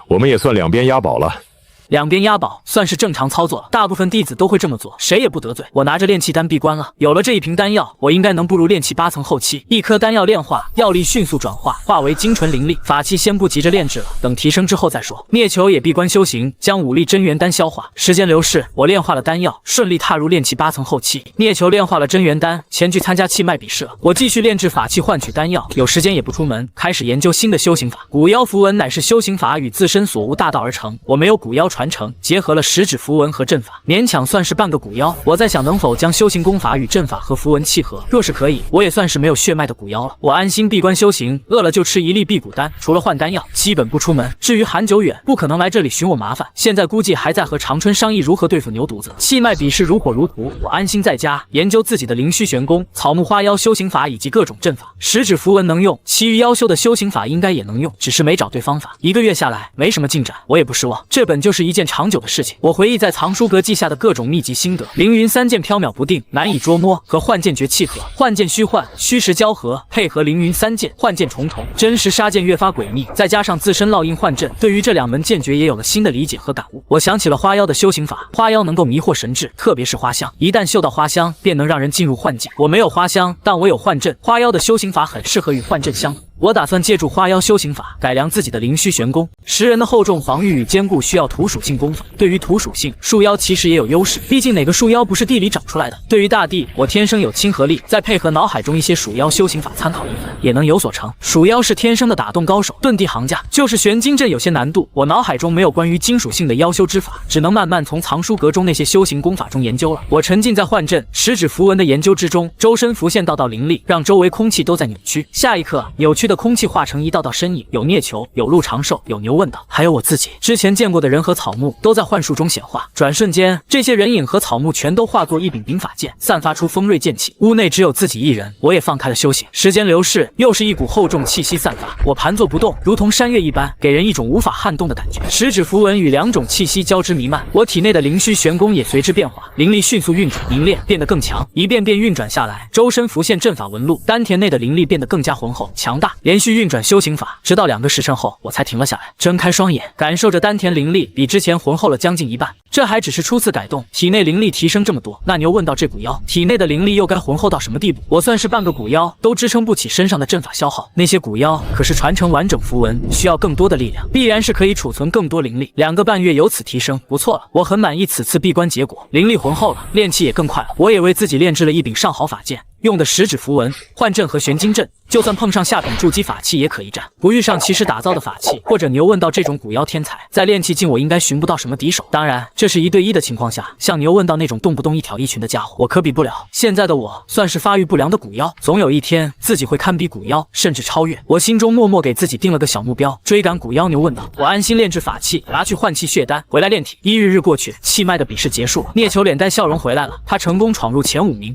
我们也算两边押宝了。两边押宝算是正常操作了，大部分弟子都会这么做，谁也不得罪。我拿着炼气丹闭关了，有了这一瓶丹药，我应该能步入炼气8层后期。一颗丹药炼化，药力迅速转化，化为精纯灵力。法器先不急着炼制了，等提升之后再说。聂球也闭关修行，将5粒真元丹消化。时间流逝，我炼化了丹药，顺利踏入炼气8层后期。聂球炼化了真元丹，前去参加气脉比试了。我继续炼制法器换取丹药，有时间也不出门，开始研究新的修行法。古妖符文乃是修行法与自身所悟大道而成，我没有古妖传承，结合了十指符文和阵法，勉强算是半个古妖。我在想能否将修行功法与阵法和符文契合，若是可以，我也算是没有血脉的古妖了。我安心闭关修行，饿了就吃1粒辟谷丹，除了换丹药，基本不出门。至于韩久远，不可能来这里寻我麻烦，现在估计还在和长春商议如何对付牛犊子。气脉比试如火如荼，我安心在家研究自己的灵虚玄功、草木花妖修行法以及各种阵法。十指符文能用，其余妖修的修行法应该也能用，只是没找对方法。1个月下来，没什么进展，我也不失望。这本就是一件长久的事情。我回忆在藏书阁记下的各种秘籍心得：凌云3剑飘渺不定，难以捉摸，和幻剑诀契合，幻剑虚幻，虚实交合，配合凌云3剑，幻剑重重，真实杀剑越发诡秘，再加上自身烙印幻阵，对于这2门剑诀也有了新的理解和感悟。我想起了花妖的修行法，花妖能够迷惑神智，特别是花香，一旦嗅到花香，便能让人进入幻境。我没有花香，但我有幻阵，花妖的修行法很适合与幻阵相合。我打算借助花妖修行法改良自己的灵虚玄功。10人的厚重防御与坚固需要土属性功法，对于土属性，树妖其实也有优势，毕竟哪个树妖不是地里长出来的。对于大地，我天生有亲和力，再配合脑海中一些鼠妖修行法参考一番，也能有所成。鼠妖是天生的打洞高手，遁地行家，就是玄金阵有些难度，我脑海中没有关于金属性的妖修之法，只能慢慢从藏书阁中那些修行功法中研究了。我沉浸在幻阵、十指符文的研究之中，周身浮现道道灵力，让周围空气都在扭曲。下一刻，扭曲的空气化成一道道身影，有聂球，有陆长寿，有牛问道，还有我自己。之前见过的人和草木都在幻术中显化，转瞬间，这些人影和草木全都化作一柄柄法剑，散发出锋锐剑气。屋内只有自己一人，我也放开了修行。时间流逝，又是一股厚重气息散发，我盘坐不动，如同山岳一般，给人一种无法撼动的感觉。十指符文与2种气息交织弥漫，我体内的灵虚玄功也随之变化，灵力迅速运转凝练，变得更强，一遍遍运转下来，周身浮现阵法纹路，丹田内的灵力变得更加浑厚强大。连续运转修行法，直到2个时辰后，我才停了下来，睁开双眼，感受着丹田灵力比之前浑厚了将近一半。这还只是初次改动，体内灵力提升这么多，那牛问道这古妖体内的灵力又该浑厚到什么地步？我算是半个古妖，都支撑不起身上的阵法消耗。那些古妖可是传承完整符文，需要更多的力量，必然是可以储存更多灵力。2个半月由此提升，不错了，我很满意此次闭关结果，灵力浑厚了，练气也更快了。我也为自己炼制了一柄上好法剑。用的10指符文、幻阵和玄金阵，就算碰上下品筑基法器也可一战。不遇上其实打造的法器，或者牛问道这种古妖天才，在炼气境我应该寻不到什么敌手。当然，这是1对1的情况下，像牛问道那种动不动一挑一群的家伙，我可比不了。现在的我算是发育不良的古妖，总有一天自己会堪比古妖，甚至超越。我心中默默给自己定了个小目标，追赶古妖。牛问道，我安心炼制法器，拿去换气血丹，回来炼体。1日过去，气脉的比试结束，聂球脸带笑容回来了，他成功闯入前5名。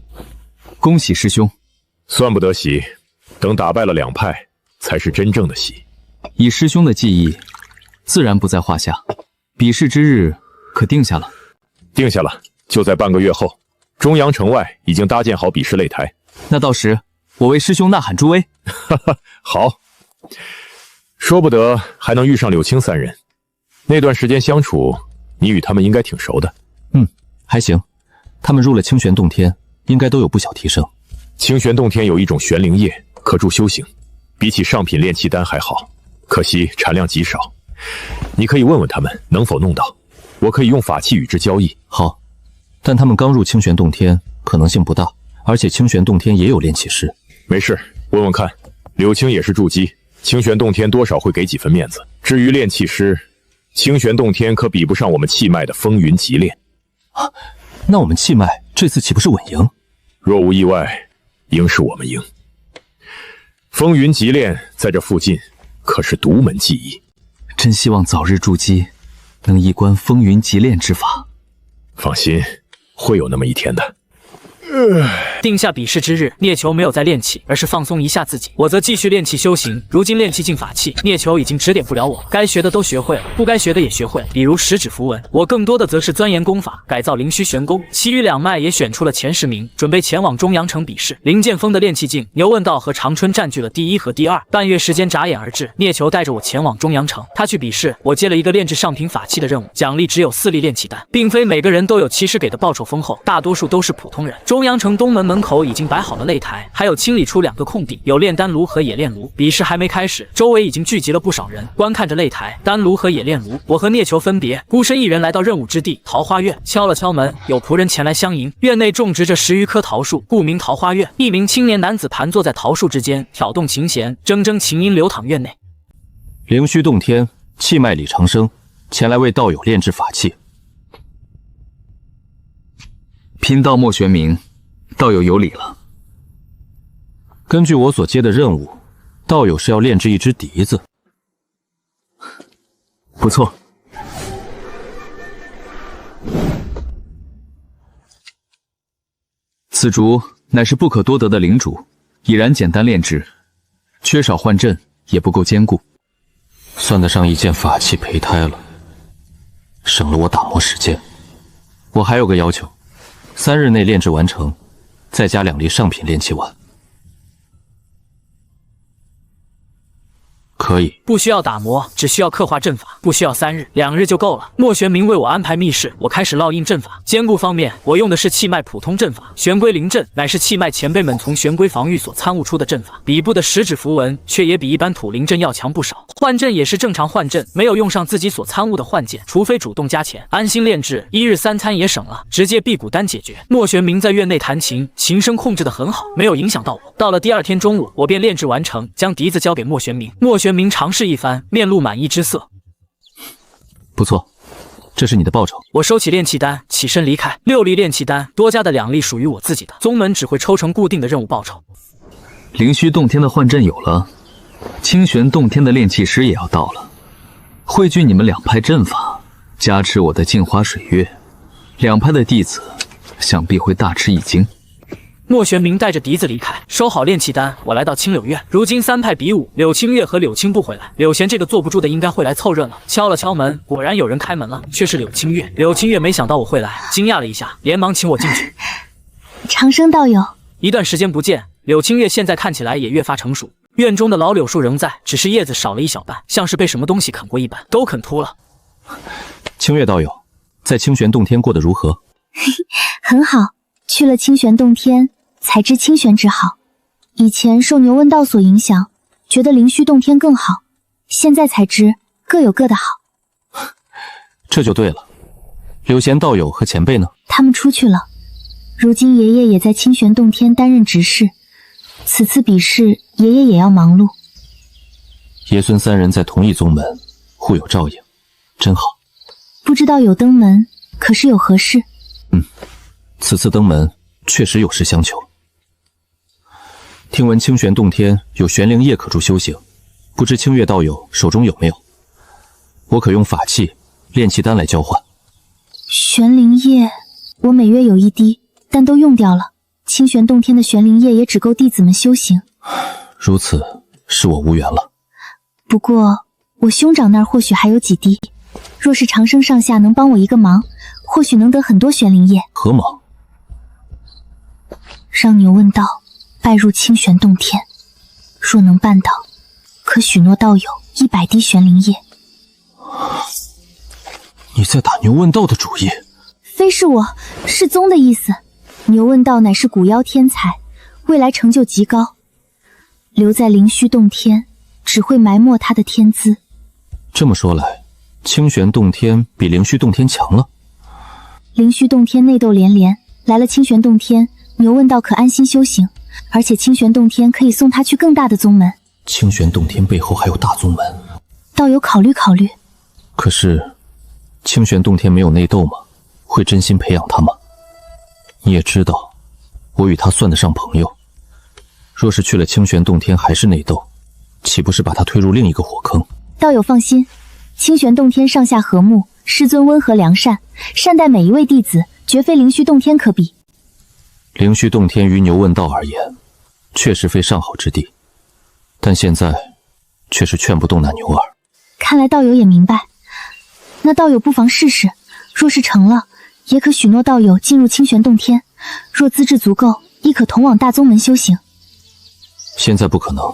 恭喜师兄。算不得喜，等打败了2派，才是真正的喜。以师兄的技艺，自然不在话下。比试之日可定下了？定下了，就在半个月后。中阳城外已经搭建好比试擂台。那到时我为师兄呐喊助威。哈哈，好。说不得还能遇上柳青3人。那段时间相处，你与他们应该挺熟的。还行。他们入了清玄洞天，应该都有不小提升。清玄洞天有一种玄灵液，可助修行，比起上品炼气丹还好，可惜产量极少。你可以问问他们能否弄到，我可以用法器与之交易。好，但他们刚入清玄洞天，可能性不大，而且清玄洞天也有炼气师。没事，问问看。柳青也是筑基，清玄洞天多少会给几分面子。至于炼气师，清玄洞天可比不上我们气脉的风云极炼。啊，那我们气脉这次岂不是稳赢？若无意外，应是我们赢。风云极炼在这附近可是独门技艺，真希望早日筑基，能一观风云极炼之法。放心，会有那么一天的。定下比试之日，聂球没有再练气，而是放松一下自己，我则继续练气修行。如今练气境法器，聂球已经指点不了我，该学的都学会了，不该学的也学会了，比如10指符文。我更多的则是钻研功法，改造灵虚玄功。其余2脉也选出了前10名，准备前往中阳城比试。林剑锋的练气境，牛问道和长春占据了第1和第2。半月时间眨眼而至，聂球带着我前往中阳城，他去比试，我接了一个炼制上品法器的任务，奖励只有4粒炼气丹，并非每个人都有骑士给的报酬丰厚，大多数都是普通人。中阳城东门门口已经摆好了擂台，还有清理出2个空地，有炼丹炉和冶炼炉。比试还没开始，周围已经聚集了不少人，观看着擂台、丹炉和冶炼炉。我和聂球分别，孤身一人来到任务之地桃花院，敲了敲门，有仆人前来相迎。院内种植着10余棵桃树，故名桃花院。一名青年男子盘坐在桃树之间，挑动琴弦，铮铮琴音流淌院内。灵虚洞天，气脉李长生前来为道友炼制法器。贫道莫玄明，道友有礼了。根据我所接的任务，道友是要炼制一只笛子。不错。此竹乃是不可多得的灵竹，已然简单炼制，缺少幻阵也不够坚固，算得上一件法器胚胎了，省了我打磨时间。我还有个要求，3日内炼制完成，再加2粒上品炼气丸。可以，不需要打磨，只需要刻画阵法，不需要3日，2日就够了。莫玄明为我安排密室，我开始烙印阵法。坚固方面，我用的是气脉普通阵法，玄龟灵阵乃是气脉前辈们从玄龟防御所参悟出的阵法。比部的10指符文却也比一般土灵阵要强不少。幻阵也是正常幻阵，没有用上自己所参悟的幻剑，除非主动加钱。安心炼制，1日3餐也省了，直接辟谷丹解决。莫玄明在院内弹琴，琴声控制得很好，没有影响到我。到了第2天中午，我便炼制完成，将笛子交给莫玄明。莫玄明尝试一番，面露满意之色。不错，这是你的报酬。我收起炼气丹，起身离开。6粒炼气丹，多加的2粒属于我自己的。宗门只会抽成固定的任务报酬。灵虚洞天的幻阵有了，清玄洞天的炼气师也要到了。汇聚你们2派阵法，加持我的镜花水月，2派的弟子想必会大吃一惊。莫玄明带着笛子离开，收好炼气丹，我来到青柳院。如今3派比武，柳青月和柳青不回来，柳贤这个坐不住的应该会来凑热闹。敲了敲门，果然有人开门了，却是柳青月。柳青月没想到我会来，惊讶了一下，连忙请我进去。长生道友，一段时间不见，柳青月现在看起来也越发成熟。院中的老柳树仍在，只是叶子少了一小半，像是被什么东西啃过一般，都啃秃了。清月道友，在清玄洞天过得如何？很好，去了清玄洞天，才知清玄之好。以前受牛问道所影响，觉得灵虚洞天更好，现在才知各有各的好。这就对了。柳贤道友和前辈呢？他们出去了。如今爷爷也在清玄洞天担任执事，此次比试爷爷也要忙碌。爷孙三人在同一宗门，互有照应，真好。不知道有登门，可是有何事？此次登门确实有事相求。听闻清玄洞天有玄灵液可助修行，不知清月道友手中有没有？我可用法器、炼气丹来交换。玄灵液，我每月有1滴，但都用掉了。清玄洞天的玄灵液也只够弟子们修行。如此，是我无缘了。不过我兄长那儿或许还有几滴，若是长生上下能帮我一个忙，或许能得很多玄灵液。何忙？让牛问道拜入清玄洞天，若能办到，可许诺道友100滴玄灵液。你在打牛问道的主意？非是我，是宗的意思。牛问道乃是古妖天才，未来成就极高，留在灵虚洞天只会埋没他的天资。这么说来，清玄洞天比灵虚洞天强了。灵虚洞天内斗连连，来了清玄洞天，牛问道可安心修行，而且清玄洞天可以送他去更大的宗门。清玄洞天背后还有大宗门，道友考虑考虑。可是清玄洞天没有内斗吗？会真心培养他吗？你也知道，我与他算得上朋友。若是去了清玄洞天还是内斗，岂不是把他推入另一个火坑？道友放心，清玄洞天上下和睦，师尊温和良善，善待每一位弟子，绝非灵虚洞天可比。灵虚洞天于牛问道而言，确实非上好之地，但现在却是劝不动那牛儿。看来道友也明白，那道友不妨试试，若是成了，也可许诺道友进入清玄洞天，若资质足够，亦可同往大宗门修行。现在不可能，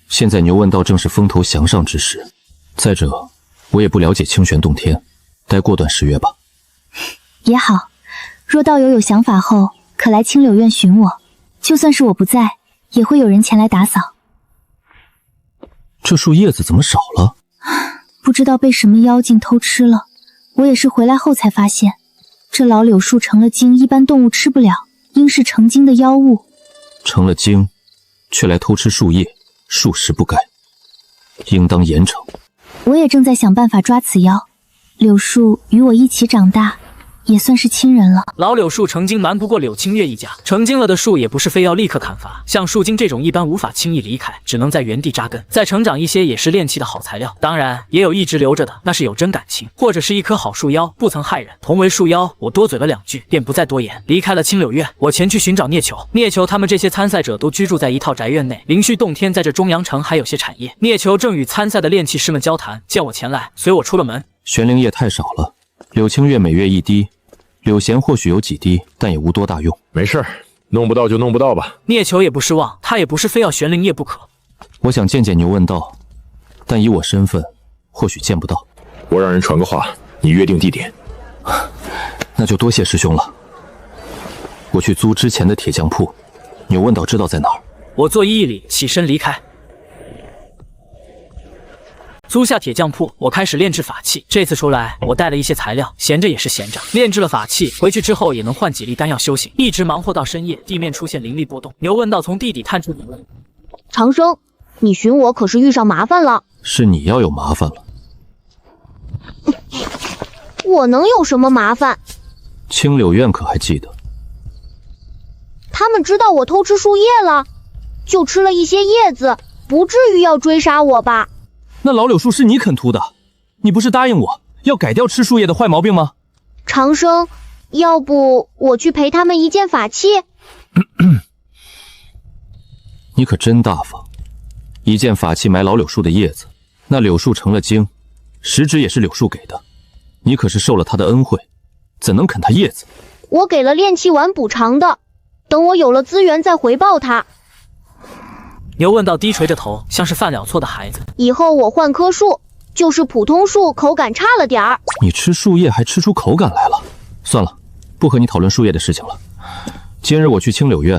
现在牛问道正是风头向上之时。再者，我也不了解清玄洞天，待过段时月吧。也好，若道友有想法后，可来青柳院寻我，就算是我不在，也会有人前来打扫。这树叶子怎么少了？不知道被什么妖精偷吃了，我也是回来后才发现，这老柳树成了精，一般动物吃不了，应是成精的妖物。成了精，却来偷吃树叶，属实不该，应当严惩。我也正在想办法抓此妖。柳树与我一起长大，也算是亲人了。老柳树成精瞒不过柳清月一家，成精了的树也不是非要立刻砍伐，像树精这种一般无法轻易离开，只能在原地扎根，再成长一些也是炼气的好材料。当然也有一直留着的，那是有真感情，或者是一棵好树妖，不曾害人。同为树妖，我多嘴了2句，便不再多言，离开了青柳院。我前去寻找聂球，聂球他们这些参赛者都居住在一套宅院内，灵虚洞天在这中阳城还有些产业。聂球正与参赛的炼气师们交谈，见我前来，随我出了门。玄灵液太少了，柳清月每月1滴，柳贤或许有几滴，但也无多大用。没事，弄不到就弄不到吧。聂球也不失望，他也不是非要玄灵液不可。我想见见牛问道，但以我身份，或许见不到。我让人传个话，你约定地点。那就多谢师兄了。我去租之前的铁匠铺，牛问道知道在哪儿。我作揖一礼，起身离开。租下铁匠铺，我开始炼制法器。这次出来，我带了一些材料，闲着也是闲着，炼制了法器，回去之后也能换几粒丹药修行。一直忙活到深夜，地面出现灵力波动。牛问道从地底探出头来：“长生，你寻我可是遇上麻烦了？”“是你要有麻烦了。”“我能有什么麻烦？”“青柳院可还记得？”“他们知道我偷吃树叶了，就吃了一些叶子，不至于要追杀我吧？”“那老柳树是你啃秃的，你不是答应我要改掉吃树叶的坏毛病吗？”“长生，要不我去陪他们一件法器？”“你可真大方，一件法器买老柳树的叶子，那柳树成了精，实质也是柳树给的，你可是受了他的恩惠，怎能啃他叶子？”“我给了炼气丸补偿的，等我有了资源再回报他。”牛问道低垂着头，像是犯了错的孩子。以后我换棵树，就是普通树，口感差了点儿。你吃树叶还吃出口感来了？算了，不和你讨论树叶的事情了。今日我去青柳院，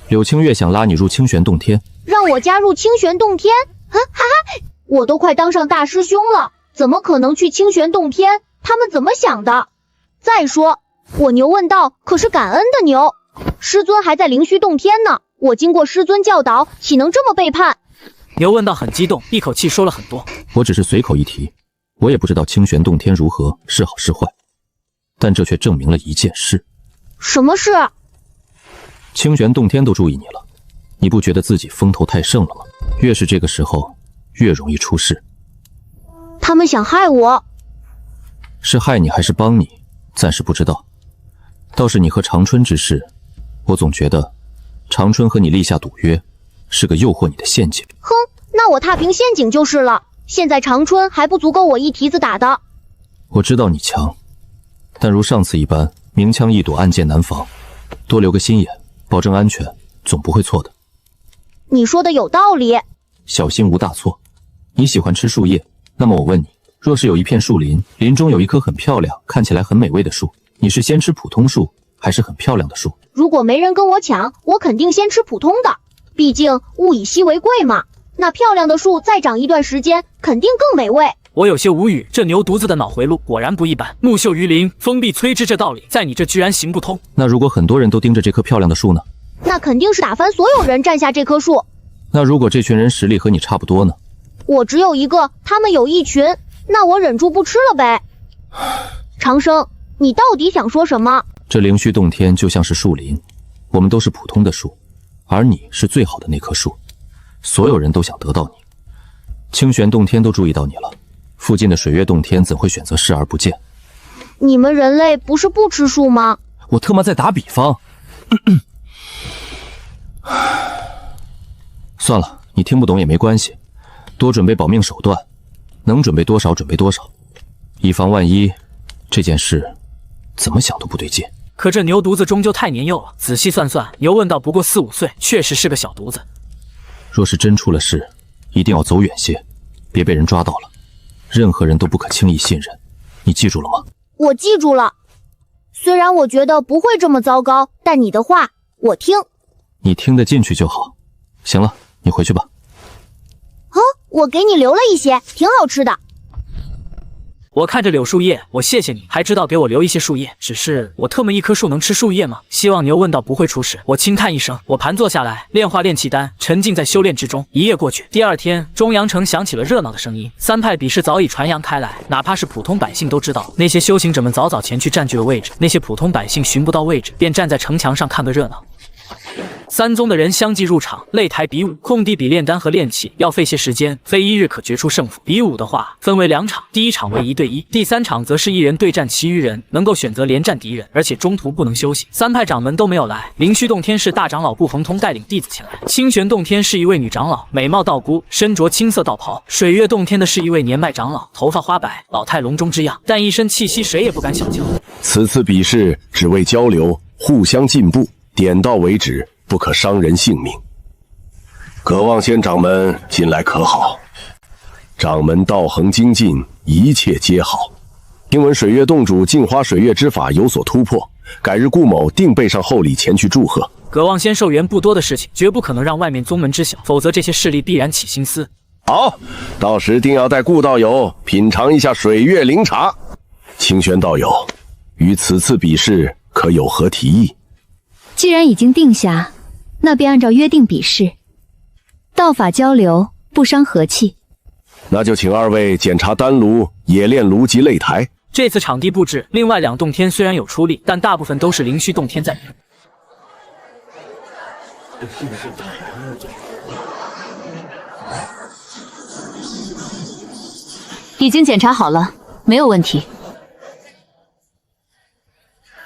柳青月想拉你入清玄洞天，让我加入清玄洞天？哈哈，我都快当上大师兄了，怎么可能去清玄洞天？他们怎么想的？再说，我牛问道可是感恩的牛，师尊还在灵虚洞天呢，我经过师尊教导，岂能这么背叛？牛问道很激动，一口气说了很多。我只是随口一提，我也不知道清玄洞天如何，是好是坏，但这却证明了一件事。什么事？清玄洞天都注意你了，你不觉得自己风头太盛了吗？越是这个时候，越容易出事。他们想害我，是害你还是帮你，暂时不知道。倒是你和长春之事，我总觉得长春和你立下赌约，是个诱惑你的陷阱。哼，那我踏平陷阱就是了。现在长春还不足够我一蹄子打的。我知道你强，但如上次一般，明枪易躲，暗箭难防，多留个心眼，保证安全，总不会错的。你说的有道理，小心无大错。你喜欢吃树叶，那么我问你，若是有一片树林，林中有一棵很漂亮、看起来很美味的树，你是先吃普通树，还是很漂亮的树？如果没人跟我抢，我肯定先吃普通的，毕竟物以稀为贵嘛。那漂亮的树再长一段时间，肯定更美味。我有些无语，这牛犊子的脑回路果然不一般。木秀于林，风必摧之，这道理在你这居然行不通。那如果很多人都盯着这棵漂亮的树呢？那肯定是打翻所有人占下这棵树。那如果这群人实力和你差不多呢？我只有一个，他们有一群，那我忍住不吃了呗。长生，你到底想说什么？这灵虚洞天就像是树林，我们都是普通的树，而你是最好的那棵树，所有人都想得到你。清玄洞天都注意到你了，附近的水月洞天怎会选择视而不见？你们人类不是不吃树吗？我特么在打比方。算了，你听不懂也没关系，多准备保命手段，能准备多少准备多少，以防万一。这件事怎么想都不对劲。可这牛犊子终究太年幼了，仔细算算，牛问道不过4、5岁，确实是个小犊子。若是真出了事，一定要走远些，别被人抓到了。任何人都不可轻易信任，你记住了吗？我记住了。虽然我觉得不会这么糟糕，但你的话我听。你听得进去就好。行了，你回去吧。我给你留了一些，挺好吃的。我看着柳树叶，我谢谢你，还知道给我留一些树叶。只是我特么一棵树能吃树叶吗？希望牛问道不会出事。我轻叹一声，我盘坐下来，炼化炼气丹，沉浸在修炼之中。一夜过去，第二天，中阳城响起了热闹的声音，三派比试早已传扬开来，哪怕是普通百姓都知道。那些修行者们早早前去占据了位置，那些普通百姓寻不到位置，便站在城墙上看个热闹。三宗的人相继入场，擂台比武，空地比炼丹和炼气要费些时间，非一日可决出胜负。比武的话，分为2场，第1场为1对1，第3场则是1人对战其余人，能够选择连战敌人，而且中途不能休息。三派掌门都没有来，灵虚洞天是大长老步恒通带领弟子前来，清玄洞天是一位女长老，美貌道姑，身着青色道袍，水月洞天的是一位年迈长老，头发花白，老态龙钟之样，但一身气息谁也不敢小瞧。此次比试只为交流，互相进步，点到为止，不可伤人性命。葛望仙掌门近来可好？掌门道行精进，一切皆好。听闻水月洞主镜花水月之法有所突破，改日顾某定备上厚礼前去祝贺。葛望仙寿元不多的事情，绝不可能让外面宗门知晓，否则这些势力必然起心思。好，到时定要带顾道友品尝一下水月灵茶。清玄道友，于此次比试可有何提议？既然已经定下，那便按照约定比试，道法交流，不伤和气。那就请2位检查丹炉、冶炼炉及擂台。这次场地布置，另外2洞天虽然有出力，但大部分都是灵虚洞天在。已经检查好了，没有问题。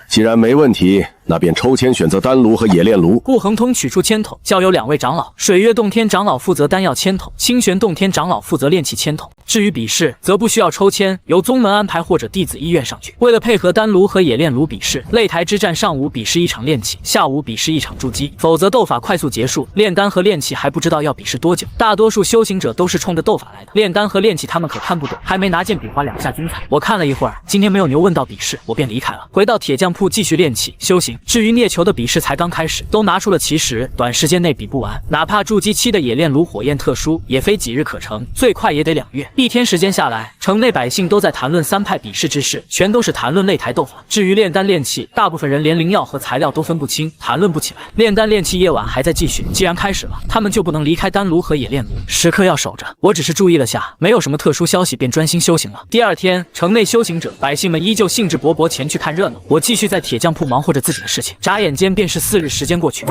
既然没问题，那便抽签选择丹炉和冶炼炉。顾恒通取出签筒，交由2位长老，水月洞天长老负责丹药签筒，清玄洞天长老负责炼器签筒。至于比试，则不需要抽签，由宗门安排或者弟子意愿上去。为了配合丹炉和冶炼炉比试，擂台之战上午比试1场炼器，下午比试1场筑基，否则斗法快速结束，炼丹和炼器还不知道要比试多久。大多数修行者都是冲着斗法来的，炼丹和炼器他们可看不懂，还没拿剑比划2下精彩。我看了一会儿，今天没有牛问道比试，我便离开了，回到铁匠铺继续炼器修行。至于孽球的比试才刚开始，都拿出了奇石，短时间内比不完。哪怕筑基期的冶炼炉火焰特殊，也非几日可成，最快也得2月。1天时间下来，城内百姓都在谈论3派比试之事，全都是谈论擂台斗法。至于炼丹炼器，大部分人连灵药和材料都分不清，谈论不起来。炼丹炼器夜晚还在继续，既然开始了，他们就不能离开丹炉和冶炼炉，时刻要守着。我只是注意了下，没有什么特殊消息，便专心修行了。第2天，城内修行者、百姓们依旧兴致勃勃前去看热闹，我继续在铁匠铺忙活着自己的事情。眨眼间便是4日时间过去。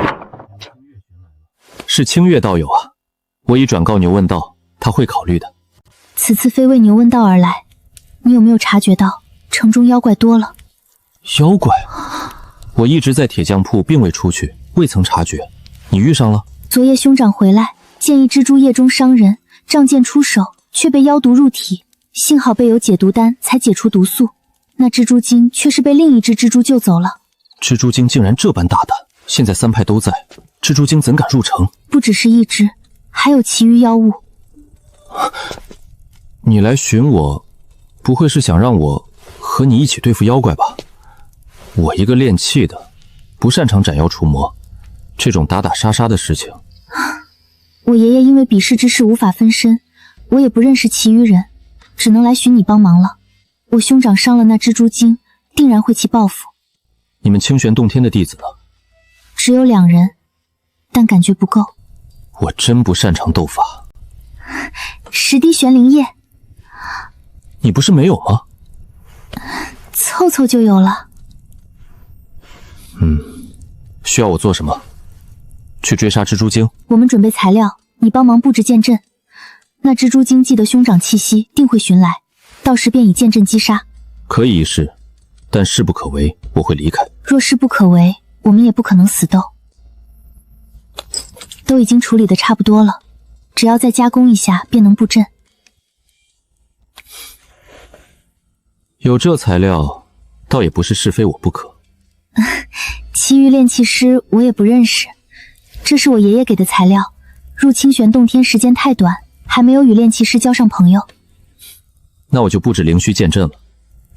是清月道友啊，我已转告牛问道，他会考虑的。此次非为牛问道而来，你有没有察觉到城中妖怪多了？妖怪？我一直在铁匠铺，并未出去，未曾察觉。你遇上了？昨夜兄长回来，见一蜘蛛夜中伤人，仗剑出手，却被妖毒入体，幸好备有解毒丹，才解除毒素。那蜘蛛精却是被另一只蜘蛛救走了。蜘蛛精竟然这般大胆！现在3派都在，蜘蛛精怎敢入城？不只是一只，还有其余妖物。你来寻我，不会是想让我和你一起对付妖怪吧？我一个炼器的，不擅长斩妖除魔，这种打打杀杀的事情。我爷爷因为比试之事无法分身，我也不认识其余人，只能来寻你帮忙了。我兄长伤了那蜘蛛精，定然会起报复。你们清玄洞天的弟子呢？只有2人，但感觉不够。我真不擅长斗法。10滴玄灵液，你不是没有吗？凑凑就有了。需要我做什么？去追杀蜘蛛精？我们准备材料，你帮忙布置剑阵。那蜘蛛精记得兄长气息，定会寻来，到时便以剑阵击杀。可以一试，但势不可为，我会离开。若势不可为，我们也不可能死斗。都已经处理的差不多了，只要再加工一下，便能布阵。有这材料，倒也不是是非我不可。其余炼器师我也不认识，这是我爷爷给的材料。入清玄洞天时间太短，还没有与炼器师交上朋友。那我就布置灵虚剑阵了。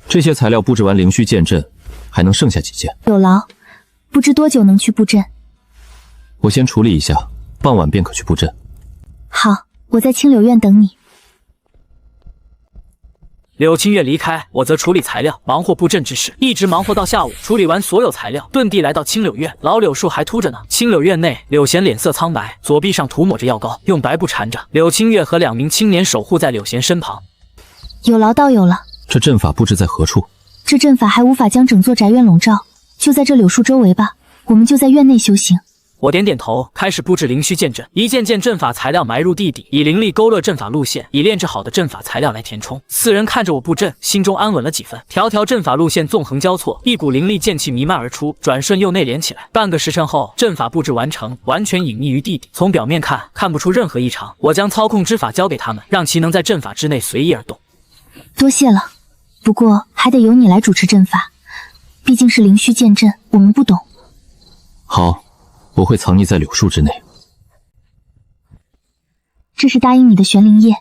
这些材料布置完灵虚剑阵，还能剩下几件？有劳，不知多久能去布阵？我先处理一下，傍晚便可去布阵。好，我在清柳院等你。柳清月离开，我则处理材料，忙活布阵之事，一直忙活到下午。处理完所有材料，遁地来到青柳院，老柳树还秃着呢。青柳院内，柳贤脸色苍白，左臂上涂抹着药膏，用白布缠着。柳清月和2名青年守护在柳贤身旁。有劳道友了。这阵法布置在何处？这阵法还无法将整座宅院笼罩，就在这柳树周围吧。我们就在院内修行。我点点头，开始布置灵虚剑阵，一件件阵法材料埋入地底，以灵力勾勒阵法路线，以炼制好的阵法材料来填充。4人看着我布阵，心中安稳了几分。条条阵法路线纵横交错，一股灵力剑气弥漫而出，转瞬又内敛起来。半个时辰后，阵法布置完成，完全隐匿于地底。从表面看不出任何异常。我将操控之法交给他们，让其能在阵法之内随意而动。多谢了，不过还得由你来主持阵法，毕竟是灵虚剑阵，我们不懂。好。我会藏匿在柳树之内。这是答应你的玄灵液。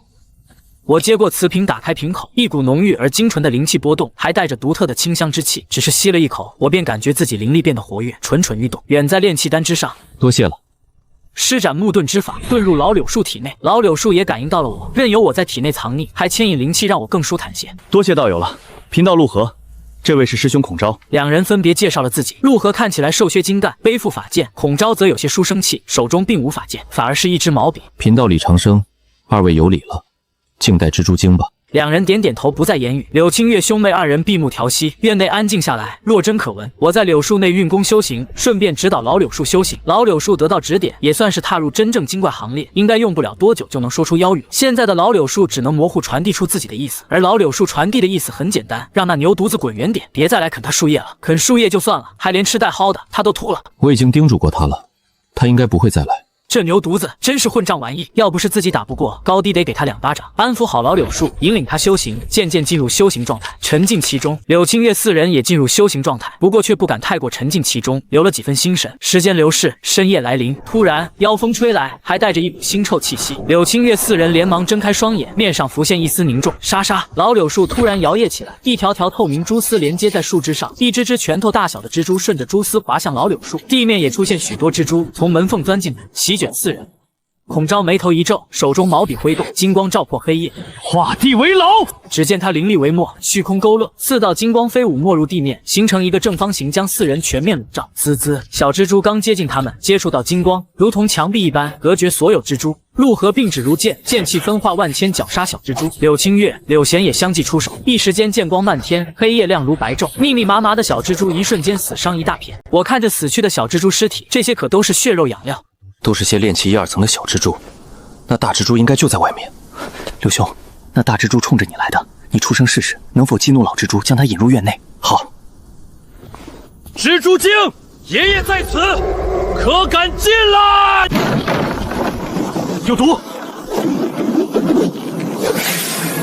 我接过瓷瓶，打开瓶口，一股浓郁而精纯的灵气波动，还带着独特的清香之气。只是吸了一口，我便感觉自己灵力变得活跃，蠢蠢欲动，远在炼气丹之上。多谢了。施展木遁之法，遁入老柳树体内。老柳树也感应到了我，任由我在体内藏匿，还牵引灵气，让我更舒坦些。多谢道友了。贫道陆河，这位是师兄孔昭。2人分别介绍了自己。陆河看起来瘦削精干，背负法剑；孔昭则有些书生气，手中并无法剑，反而是一支毛笔。贫道李长生，2位有礼了，静待蜘蛛精吧。两人点点头，不再言语。柳清月兄妹二人闭目调息，院内安静下来，若真可闻。我在柳树内运功修行，顺便指导老柳树修行。老柳树得到指点，也算是踏入真正精怪行列，应该用不了多久就能说出妖语。现在的老柳树只能模糊传递出自己的意思，而老柳树传递的意思很简单，让那牛犊子滚远点，别再来啃他树叶了。啃树叶就算了，还连吃带薅的，他都吐了。我已经叮嘱过他了，他应该不会再来。这牛犊子真是混账玩意！要不是自己打不过，高低得给他2巴掌。安抚好老柳树，引领他修行，渐渐进入修行状态，沉浸其中。柳清月4人也进入修行状态，不过却不敢太过沉浸其中，留了几分心神。时间流逝，深夜来临，突然妖风吹来，还带着一股腥臭气息。柳清月4人连忙睁开双眼，面上浮现一丝凝重。沙沙，老柳树突然摇曳起来，一条条透明蛛丝连接在树枝上，一只只拳头大小的蜘蛛顺着蛛丝滑向老柳树，地面也出现许多蜘蛛从门缝钻进来，席卷4人。孔昭眉头一皱，手中毛笔挥动，金光照破黑夜，画地为牢。只见他灵力为墨，虚空勾勒，4道金光飞舞没入地面，形成一个正方形，将4人全面笼罩。滋滋，小蜘蛛刚接近他们，接触到金光，如同墙壁一般隔绝所有蜘蛛。陆河并指如剑，剑气分化万千，绞杀小蜘蛛。柳清月、柳贤也相继出手，一时间剑光漫天，黑夜亮如白昼，密密麻麻的小蜘蛛一瞬间死伤一大片。我看着死去的小蜘蛛尸体，这些可都是血肉养料。都是些炼气1、2层的小蜘蛛，那大蜘蛛应该就在外面。刘兄，那大蜘蛛冲着你来的，你出声试试，能否激怒老蜘蛛，将它引入院内？好。蜘蛛精，爷爷在此，可敢进来？有毒！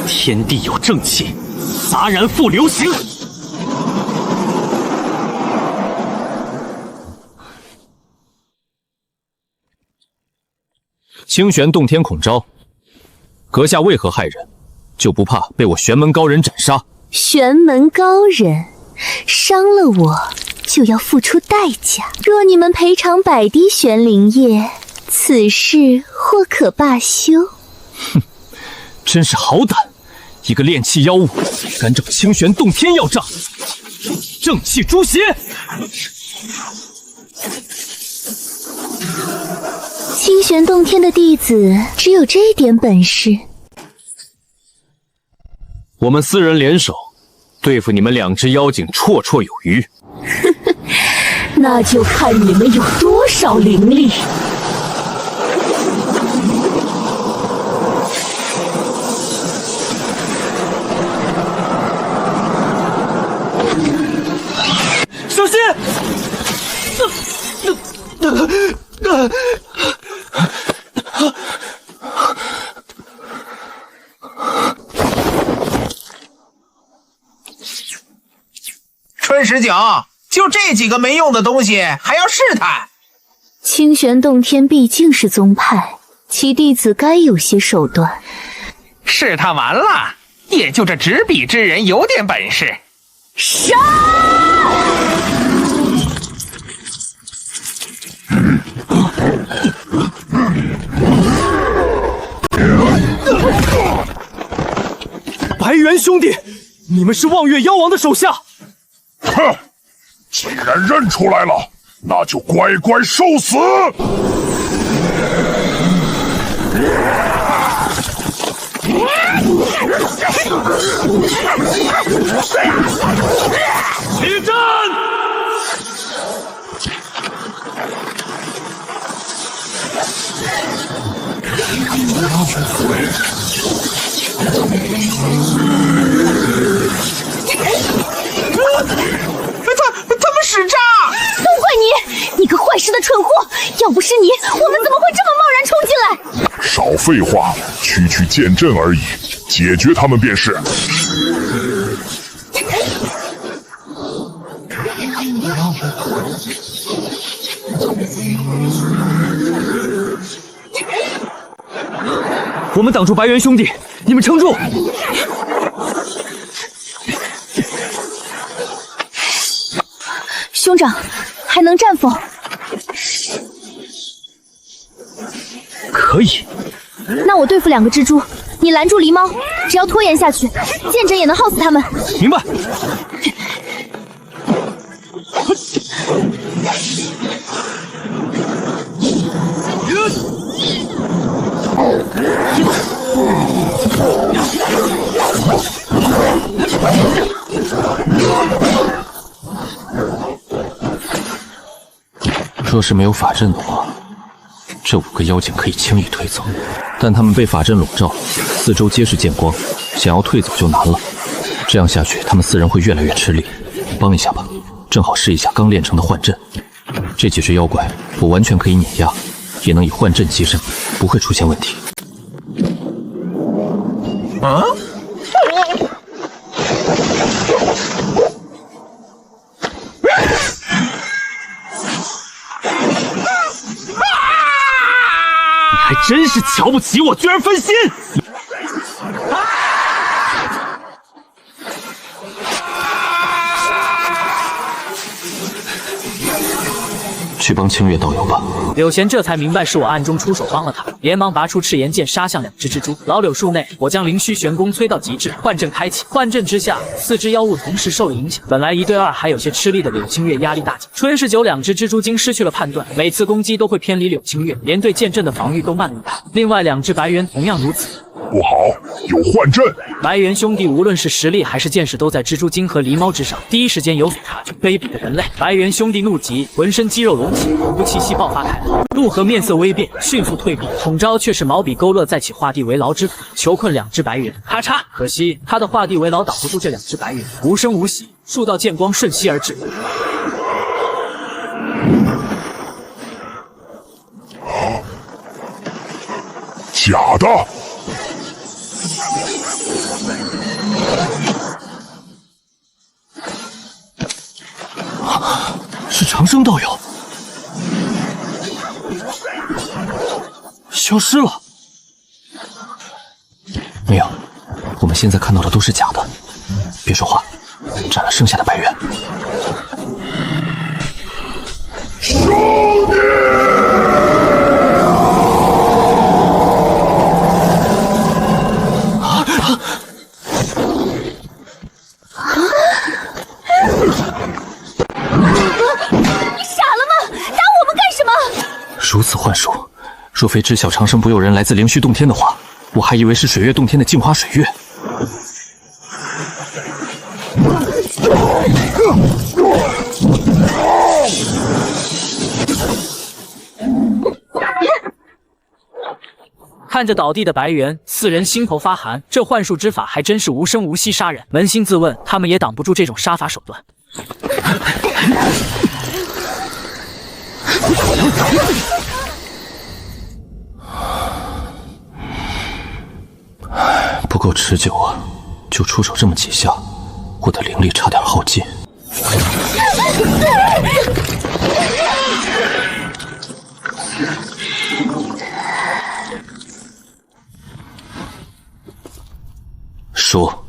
天地有正气，杂然复流行。清玄洞天孔昭，阁下为何害人？就不怕被我玄门高人斩杀？玄门高人伤了我，就要付出代价。若你们赔偿100滴玄灵液，此事或可罢休。哼，真是好胆！一个炼气妖物，敢找清玄洞天要账，正气诛邪！清玄洞天的弟子只有这点本事。我们4人联手，对付你们2只妖精绰绰有余。那就看你们有多少灵力。小心！春19，就这几个没用的东西还要试探？清玄洞天毕竟是宗派，其弟子该有些手段。试探完了，也就这执笔之人有点本事。杀！白猿兄弟，你们是望月妖王的手下。哼，既然认出来了，那就乖乖受死！起阵！他们使诈！都怪你，你个坏事的蠢货！要不是你，我们怎么会这么贸然冲进来？少废话，区区剑阵而已，解决他们便是。我们挡住白猿兄弟，你们撑住！兄长，还能战否？可以。那我对付2个蜘蛛，你拦住狸猫，只要拖延下去，剑阵也能耗死他们。明白。若是没有法阵的话，这5个妖精可以轻易退走，但他们被法阵笼罩，四周皆是剑光，想要退走就难了。这样下去，他们4人会越来越吃力。你帮一下吧，正好试一下刚练成的幻阵。这几只妖怪，我完全可以碾压，也能以幻阵击胜，不会出现问题。啊！还真是瞧不起我，居然分心！去帮清月道友吧。柳贤这才明白是我暗中出手帮了他，连忙拔出赤炎剑杀向2只蜘蛛。老柳树内，我将灵虚玄功催到极致，幻阵开启。幻阵之下，4只妖物同时受了影响。本来1对2还有些吃力的柳清月压力大减。春世久2只蜘蛛精失去了判断，每次攻击都会偏离柳清月，连对剑阵的防御都慢了1拍。另外2只白猿同样如此。不好，有幻阵！白猿兄弟无论是实力还是见识，都在蜘蛛精和狸猫之上，第一时间有所察觉。卑鄙的人类！白猿兄弟怒极，浑身肌肉隆起，恐怖气息爆发开来。陆河面色微变，迅速退避，统招却是毛笔勾勒，再起画地为牢之法，囚困2只白猿。咔嚓！可惜他的画地为牢挡不住这2只白猿，无声无息，数道剑光瞬息而至。假的！是长生道友，消失了。没有，我们现在看到的都是假的。别说话，斩了剩下的白猿。兄弟！如此幻术，若非知晓长生不有人来自灵虚洞天的话，我还以为是水月洞天的镜花水月。看着倒地的白猿，4人心头发寒。这幻术之法还真是无声无息杀人，扪心自问，他们也挡不住这种杀伐手段。不够持久啊，就出手这么几下，我的灵力差点耗尽。说，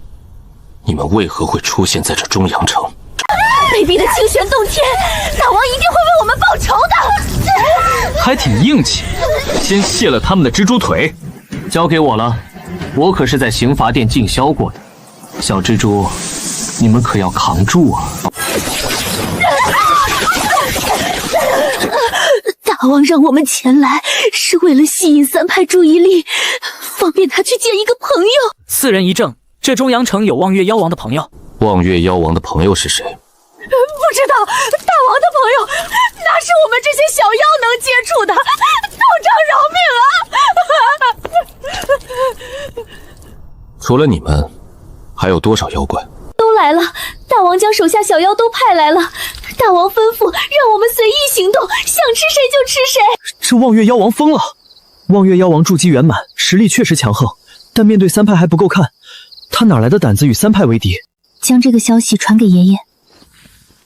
你们为何会出现在这中阳城？卑鄙的清玄洞天，大王一定会为我们报仇的。还挺硬气，先卸了他们的蜘蛛腿，交给我了。我可是在刑罚殿进修过的，小蜘蛛，你们可要扛住啊！大王让我们前来，是为了吸引3派注意力，方便他去见一个朋友。4人一怔，这中阳城有望月妖王的朋友。望月妖王的朋友是谁？不知道，大王的朋友哪是我们这些小妖能接触的？道长饶命啊！除了你们，还有多少妖怪？都来了，大王将手下小妖都派来了。大王吩咐让我们随意行动，想吃谁就吃谁。这望月妖王疯了！望月妖王筑基圆满，实力确实强横，但面对3派还不够看，他哪来的胆子与3派为敌？将这个消息传给爷爷。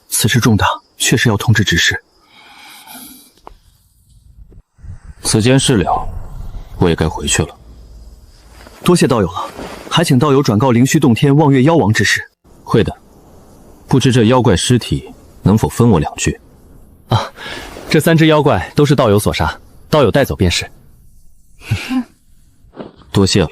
此事重大，确实要通知执事。此件事了，我也该回去了。多谢道友了，还请道友转告灵虚洞天望月妖王之事。会的。不知这妖怪尸体能否分我2具？啊，这3只妖怪都是道友所杀，道友带走便是。多谢了。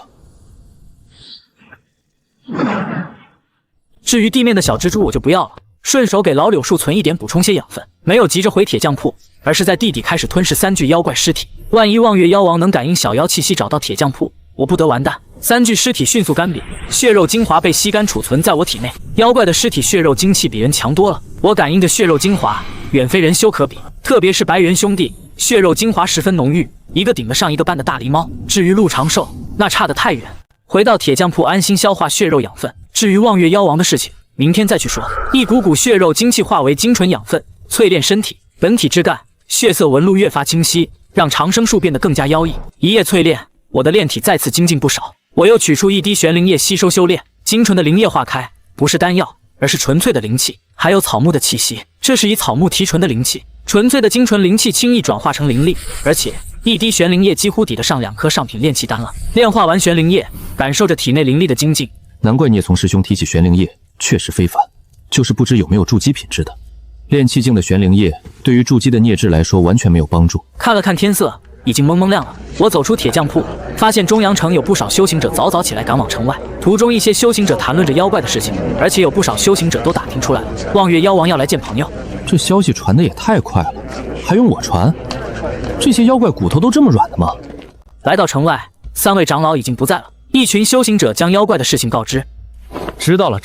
至于地面的小蜘蛛，我就不要了。顺手给老柳树存一点，补充些养分。没有急着回铁匠铺，而是在地底开始吞噬3具妖怪尸体。万一望月妖王能感应小妖气息找到铁匠铺，我不得完蛋。3具尸体迅速干瘪，血肉精华被吸干储存在我体内。妖怪的尸体血肉精气比人强多了，我感应的血肉精华远非人修可比。特别是白猿兄弟，血肉精华十分浓郁，一个顶得上一个半的大狸猫。至于陆长寿，那差得太远。回到铁匠铺安心消化血肉养分。至于望月妖王的事情，明天再去说。一股股血肉精气化为精纯养分，淬炼身体，本体之干，血色纹路越发清晰，让长生术变得更加妖异。一夜淬炼，我的炼体再次精进不少。我又取出一滴玄灵液吸收修炼，精纯的灵液化开，不是丹药，而是纯粹的灵气，还有草木的气息。这是以草木提纯的灵气，纯粹的精纯灵气轻易转化成灵力，而且一滴玄灵液几乎抵得上2颗上品炼气丹了。炼化完玄灵液，感受着体内灵力的精进。难怪聂从师兄提起玄灵液，确实非凡，就是不知有没有筑基品质的。炼气境的玄灵液对于筑基的孽质来说完全没有帮助。看了看天色，已经蒙蒙亮了。我走出铁匠铺，发现中阳城有不少修行者早早起来赶往城外。途中一些修行者谈论着妖怪的事情，而且有不少修行者都打听出来了，望月妖王要来见朋友。这消息传的也太快了，还用我传？这些妖怪骨头都这么软的吗？来到城外，3位长老已经不在了。一群修行者将妖怪的事情告知。知道了，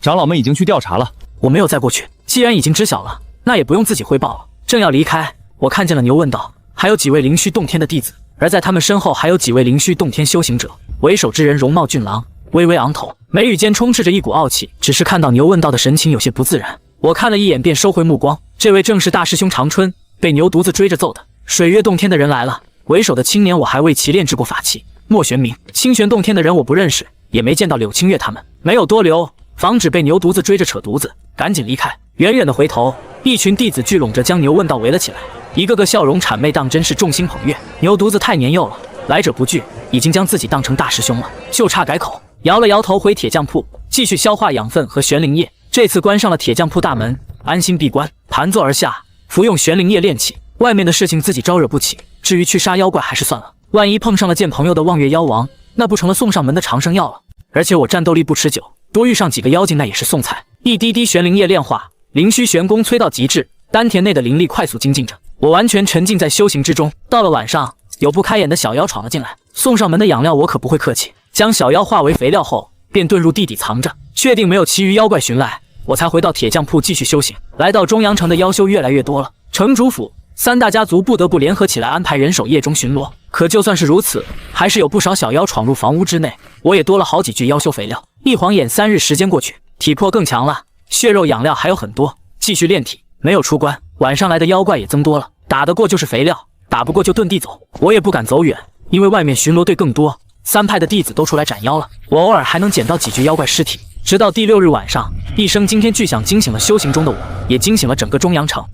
长老们已经去调查了。我没有再过去，既然已经知晓了，那也不用自己汇报了。正要离开，我看见了牛问道，还有几位灵虚洞天的弟子，而在他们身后还有几位灵虚洞天修行者。为首之人容貌俊朗，微微昂头，眉宇间充斥着一股傲气。只是看到牛问道的神情有些不自然，我看了一眼便收回目光。这位正是大师兄长春，被牛犊子追着揍的。水月洞天的人来了，为首的青年我还为其炼制过法器。莫玄明，清玄洞天的人我不认识，也没见到柳清月他们，没有多留，防止被牛犊子追着扯犊子，赶紧离开。远远的回头，一群弟子聚拢着将牛问道围了起来，一个个笑容谄媚当真，是众星捧月。牛犊子太年幼了，来者不拒，已经将自己当成大师兄了，就差改口。摇了摇头，回铁匠铺继续消化养分和玄灵液。这次关上了铁匠铺大门，安心闭关，盘坐而下，服用玄灵液炼气。外面的事情自己招惹不起，至于去杀妖怪还是算了。万一碰上了见朋友的望月妖王，那不成了送上门的长生药了？而且我战斗力不持久，多遇上几个妖精那也是送菜。一滴滴玄灵液炼化，灵虚玄功催到极致，丹田内的灵力快速精进着。我完全沉浸在修行之中。到了晚上，有不开眼的小妖闯了进来，送上门的养料我可不会客气，将小妖化为肥料后，便遁入地底藏着。确定没有其余妖怪寻来，我才回到铁匠铺继续修行。来到中阳城的妖修越来越多了，城主府3大家族不得不联合起来安排人手夜中巡逻。可就算是如此，还是有不少小妖闯入房屋之内，我也多了好几具妖修肥料。一晃眼3日时间过去，体魄更强了，血肉养料还有很多，继续炼体。没有出关，晚上来的妖怪也增多了，打得过就是肥料，打不过就遁地走。我也不敢走远，因为外面巡逻队更多，3派的弟子都出来斩妖了。我偶尔还能捡到几具妖怪尸体。直到第6日晚上，一声惊天巨响惊醒了修行中的我，也惊醒了整个中阳城。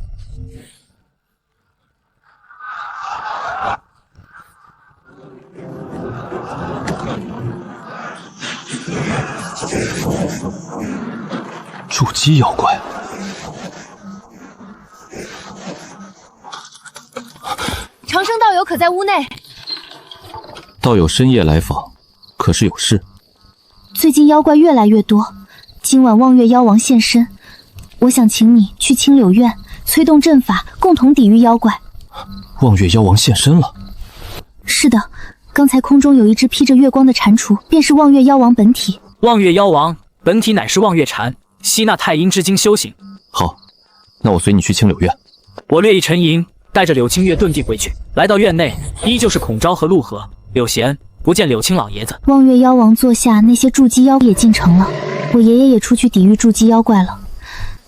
筑基妖怪，长生道友可在屋内？道友深夜来访，可是有事？最近妖怪越来越多，今晚望月妖王现身，我想请你去青柳院催动阵法，共同抵御妖怪。望月妖王现身了？是的，刚才空中有一只披着月光的蟾蜍，便是望月妖王本体。望月妖王本体乃是望月禅，吸纳太阴之精修行。好，那我随你去青柳院。我略一沉吟，带着柳清月遁地回去。来到院内，依旧是孔昭和陆河、柳贤，不见柳青老爷子。望月妖王座下那些筑基妖也进城了，我爷爷也出去抵御筑基妖怪了。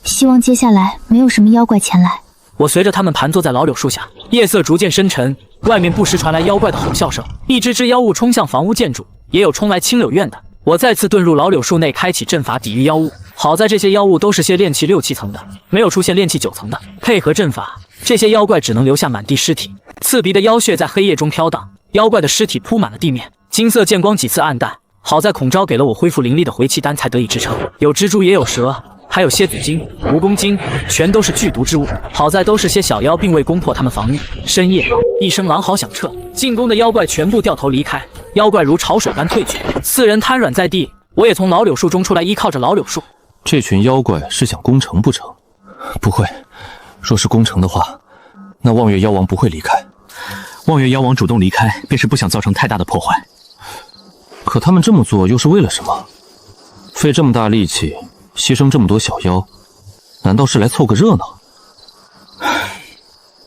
希望接下来没有什么妖怪前来。我随着他们盘坐在老柳树下，夜色逐渐深沉，外面不时传来妖怪的吼笑声，一只只妖物冲向房屋建筑，也有冲来青柳院的。我再次遁入老柳树内，开启阵法抵御妖物。好在这些妖物都是些炼气6、7层的，没有出现炼气9层的。配合阵法，这些妖怪只能留下满地尸体，刺鼻的妖血在黑夜中飘荡，妖怪的尸体铺满了地面，金色剑光几次暗淡。好在孔昭给了我恢复灵力的回气丹，才得以支撑。有蜘蛛也有蛇，还有蝎子精、蜈蚣精，全都是剧毒之物。好在都是些小妖，并未攻破他们防御。深夜，一声狼嚎响彻，进攻的妖怪全部掉头离开，妖怪如潮水般退去，4人瘫软在地。我也从老柳树中出来，依靠着老柳树。这群妖怪是想攻城不成？不会，若是攻城的话，那望月妖王不会离开。望月妖王主动离开，便是不想造成太大的破坏。可他们这么做又是为了什么？费这么大力气，牺牲这么多小妖，难道是来凑个热闹？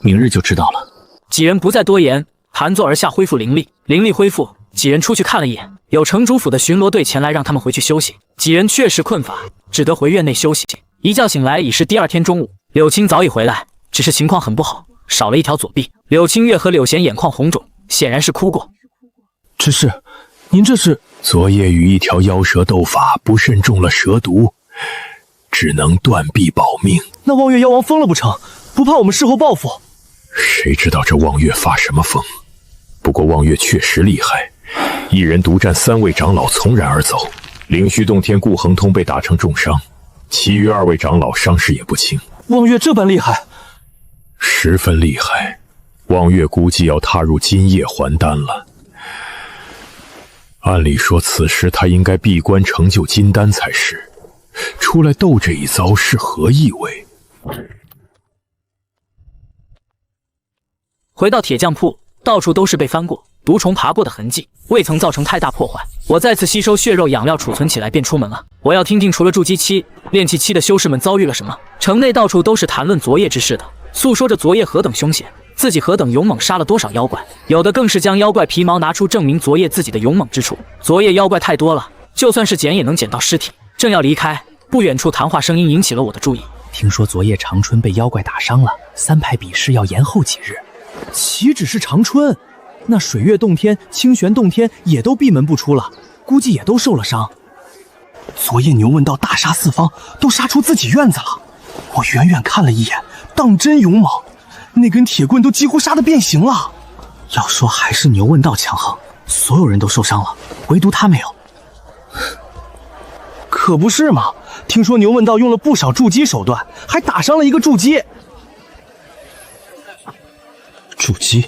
明日就知道了。几人不再多言，盘坐而下，恢复灵力。灵力恢复，几人出去看了一眼，有城主府的巡逻队前来让他们回去休息。几人确实困乏，只得回院内休息。一觉醒来已是第二天中午，柳青早已回来，只是情况很不好，少了一条左臂。柳青月和柳贤眼眶红肿，显然是哭过。只是，您这是？昨夜与一条妖蛇斗法，不慎中了蛇毒，只能断臂保命。那望月妖王疯了不成？不怕我们事后报复？谁知道这望月发什么疯？不过望月确实厉害，一人独占3位长老从然而走。灵虚洞天顾恒通被打成重伤，其余2位长老伤势也不轻。望月这般厉害？十分厉害。望月估计要踏入金叶还丹了。按理说此时他应该闭关成就金丹才是，出来斗这一遭是何意味？回到铁匠铺，到处都是被翻过、毒虫爬过的痕迹，未曾造成太大破坏。我再次吸收血肉养料储存起来，便出门了。我要听听除了筑基期、炼气期的修士们遭遇了什么。城内到处都是谈论昨夜之事的，诉说着昨夜何等凶险，自己何等勇猛，杀了多少妖怪，有的更是将妖怪皮毛拿出证明昨夜自己的勇猛之处。昨夜妖怪太多了，就算是捡也能捡到尸体。正要离开，不远处谈话声音引起了我的注意。听说昨夜长春被妖怪打伤了，3派比试要延后几日。岂止是长春，那水月洞天、清玄洞天也都闭门不出了，估计也都受了伤。昨夜牛问道大杀4方，都杀出自己院子了。我远远看了一眼，当真勇猛，那根铁棍都几乎杀得变形了。要说还是牛问道强横，所有人都受伤了，唯独他没有。可不是嘛，听说牛问道用了不少筑基手段，还打伤了一个筑基。筑基？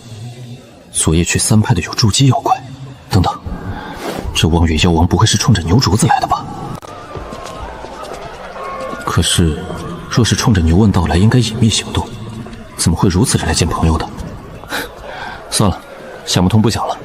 昨夜去3派的有筑基妖怪？等等，这望月妖王不会是冲着牛竹子来的吧？可是，若是冲着牛问道来，应该隐秘行动，怎么会如此人来见朋友的？算了，想不通不讲了。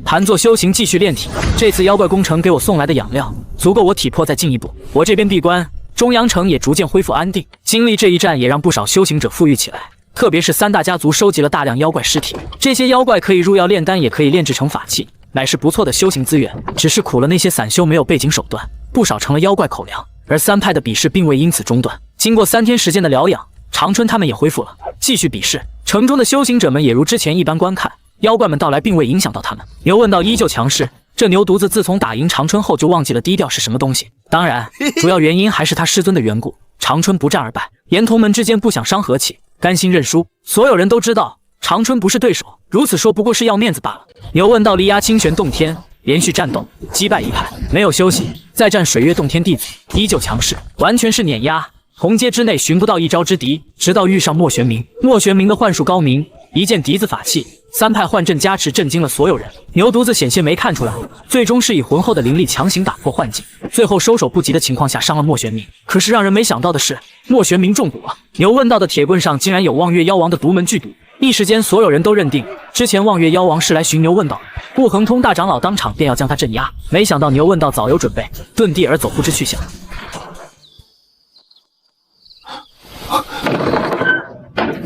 盘坐修行，继续炼体。这次妖怪工程给我送来的养料，足够我体魄再进一步。我这边闭关，中阳城也逐渐恢复安定。经历这一战，也让不少修行者富裕起来。特别是3大家族收集了大量妖怪尸体，这些妖怪可以入药炼丹，也可以炼制成法器，乃是不错的修行资源。只是苦了那些散修没有背景手段，不少成了妖怪口粮。而3派的比试并未因此中断，经过3天时间的疗养，长春他们也恢复了，继续比试。城中的修行者们也如之前一般观看，妖怪们到来并未影响到他们。牛问道依旧强势，这牛犊子自从打赢长春后就忘记了低调是什么东西。当然，主要原因还是他师尊的缘故。长春不战而败，岩童们之间不想伤和气，甘心认输。所有人都知道长春不是对手，如此说不过是要面子罢了。牛问道力压清玄洞天，连续战斗击败一派，没有休息，再战水月洞天弟子依旧强势，完全是碾压。同阶之内寻不到一招之敌，直到遇上莫玄冥。莫玄冥的幻术高明，一件笛子法器，3派幻阵加持，震惊了所有人。牛犊子险些没看出来，最终是以浑厚的灵力强行打破幻境，最后收手不及的情况下伤了莫玄冥。可是让人没想到的是，莫玄冥中毒了。牛问道的铁棍上竟然有望月妖王的独门剧毒，一时间所有人都认定之前望月妖王是来寻牛问道的。顾恒通大长老当场便要将他镇压，没想到牛问道早有准备，遁地而走，不知去向。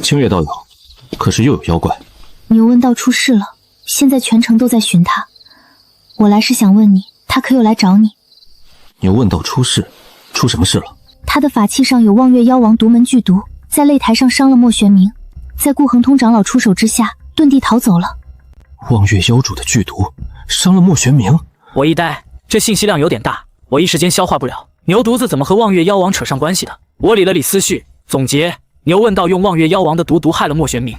清月道友，可是又有妖怪？牛问道出事了，现在全城都在寻他。我来是想问你，他可有来找你？牛问道出事，出什么事了？他的法器上有望月妖王独门剧毒，在擂台上伤了莫玄冥，在顾恒通长老出手之下，遁地逃走了。望月妖主的剧毒伤了莫玄冥？我一呆，这信息量有点大，我一时间消化不了。牛犊子怎么和望月妖王扯上关系的？我理了理思绪，总结：牛问道用望月妖王的毒害了莫玄冥。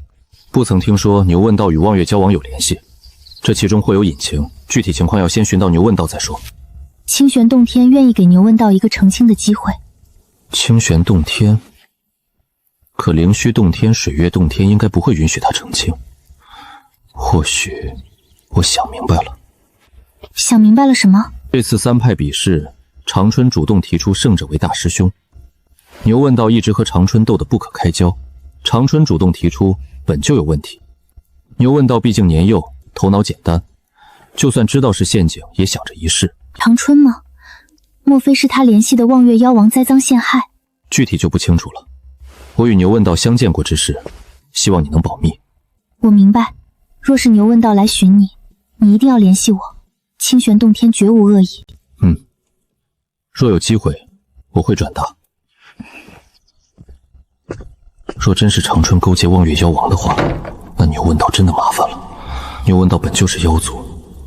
不曾听说牛问道与望月妖王有联系，这其中或有隐情，具体情况要先寻到牛问道再说。清玄洞天愿意给牛问道一个澄清的机会。清玄洞天？可灵虚洞天、水月洞天应该不会允许他澄清。或许我想明白了。想明白了什么？这次3派比试，长春主动提出胜者为大师兄。牛问道一直和长春斗得不可开交，长春主动提出本就有问题。牛问道毕竟年幼，头脑简单，就算知道是陷阱，也想着一试。长春吗？莫非是他联系的望月妖王栽赃陷害？具体就不清楚了。我与牛问道相见过之事，希望你能保密。我明白，若是牛问道来寻你，你一定要联系我。清玄洞天绝无恶意。若有机会，我会转达。若真是长春勾结望月妖王的话，那牛问道真的麻烦了。牛问道本就是妖族，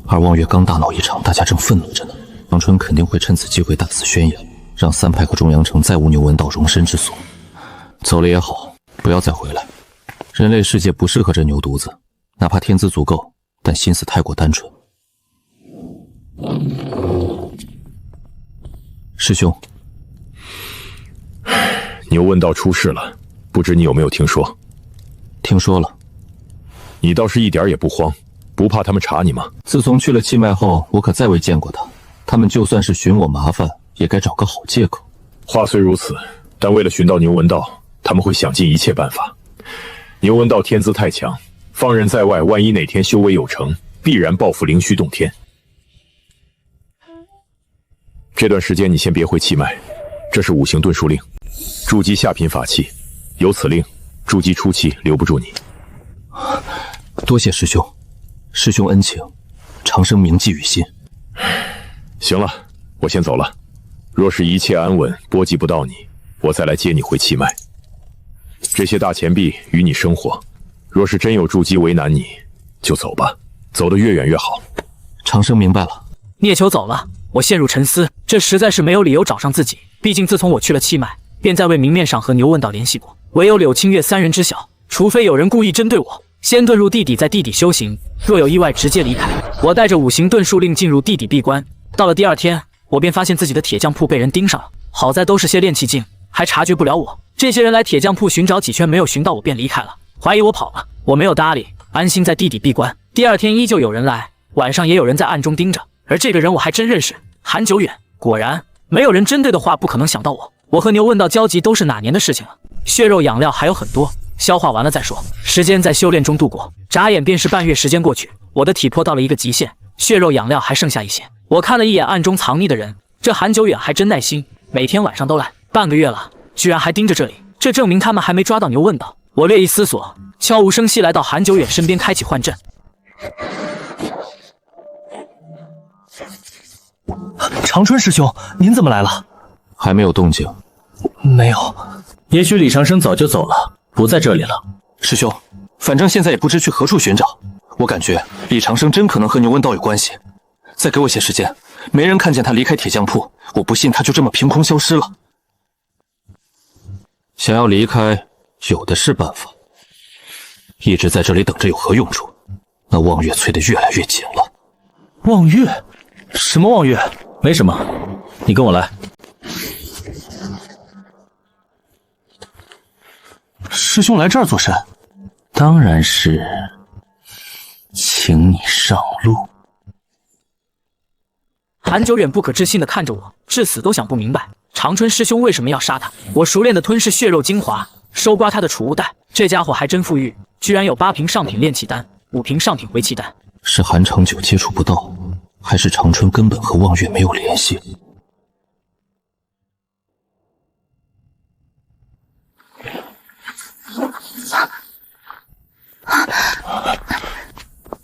而望月刚大闹一场，大家正愤怒着呢。长春肯定会趁此机会大肆宣扬，让三派和中阳城再无牛问道容身之所。走了也好，不要再回来。人类世界不适合这牛犊子，哪怕天资足够，但心思太过单纯。师兄，牛问道出事了，不知你有没有听说？听说了。你倒是一点也不慌，不怕他们查你吗？自从去了气脉后，我可再未见过他。他们就算是寻我麻烦，也该找个好借口。话虽如此，但为了寻到牛问道，他们会想尽一切办法。牛问道天资太强，放任在外，万一哪天修为有成，必然报复灵虚洞天。这段时间你先别回气脉，这是五行遁术令，筑基下品法器，有此令，筑基初期留不住你。多谢师兄，师兄恩情，长生铭记于心。行了，我先走了。若是一切安稳，波及不到你，我再来接你回气脉。这些大钱币与你生活，若是真有筑基为难你，就走吧，走得越远越好。长生明白了。聂球走了，我陷入沉思，这实在是没有理由找上自己。毕竟自从我去了气脉，便在为明面上和牛问道联系过，唯有柳清月三人知晓。除非有人故意针对我，先遁入地底，在地底修行，若有意外直接离开。我带着五行遁术令进入地底闭关，到了第二天，我便发现自己的铁匠铺被人盯上了。好在都是些炼气境，还察觉不了我。这些人来铁匠铺寻找几圈，没有寻到我便离开了，怀疑我跑了。我没有搭理，安心在地底闭关。第二天依旧有人来，晚上也有人在暗中盯着，而这个人我还真认识，韩久远。果然，没有人针对的话，不可能想到我。我和牛问道交集都是哪年的事情了？血肉养料还有很多，消化完了再说。时间在修炼中度过，眨眼便是半月时间过去，我的体魄到了一个极限，血肉养料还剩下一些。我看了一眼暗中藏匿的人，这韩久远还真耐心，每天晚上都来，半个月了，居然还盯着这里，这证明他们还没抓到牛问道。我略一思索，悄无声息来到韩久远身边，开启幻阵。长春师兄，您怎么来了？还没有动静。没有，也许李长生早就走了，不在这里了。师兄，反正现在也不知去何处寻找。我感觉李长生真可能和牛问道有关系。再给我些时间，没人看见他离开铁匠铺，我不信他就这么凭空消失了。想要离开，有的是办法。一直在这里等着有何用处？那望月催得越来越紧了。望月？什么望月？没什么，你跟我来。师兄来这儿做甚？当然是请你上路。韩久远不可置信地看着我，至死都想不明白长春师兄为什么要杀他。我熟练地吞噬血肉精华，收刮他的储物袋。这家伙还真富裕，居然有8瓶上品炼气丹，5瓶上品回气丹。是韩长久接触不到，还是长春根本和望月没有联系？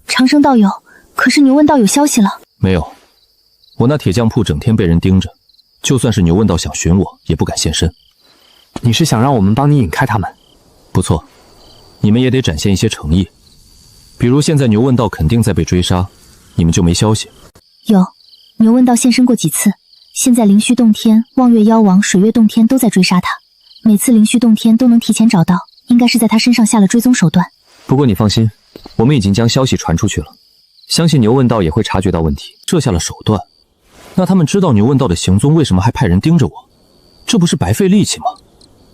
长生道友，可是牛问道有消息了？没有，我那铁匠铺整天被人盯着，就算是牛问道想寻我，也不敢现身。你是想让我们帮你引开他们？不错，你们也得展现一些诚意。比如现在牛问道肯定在被追杀，你们就没消息？有，牛问道现身过几次，现在灵虚洞天、望月妖王、水月洞天都在追杀他，每次灵虚洞天都能提前找到，应该是在他身上下了追踪手段。不过你放心，我们已经将消息传出去了，相信牛问道也会察觉到问题，设下了手段。那他们知道牛问道的行踪，为什么还派人盯着我？这不是白费力气吗？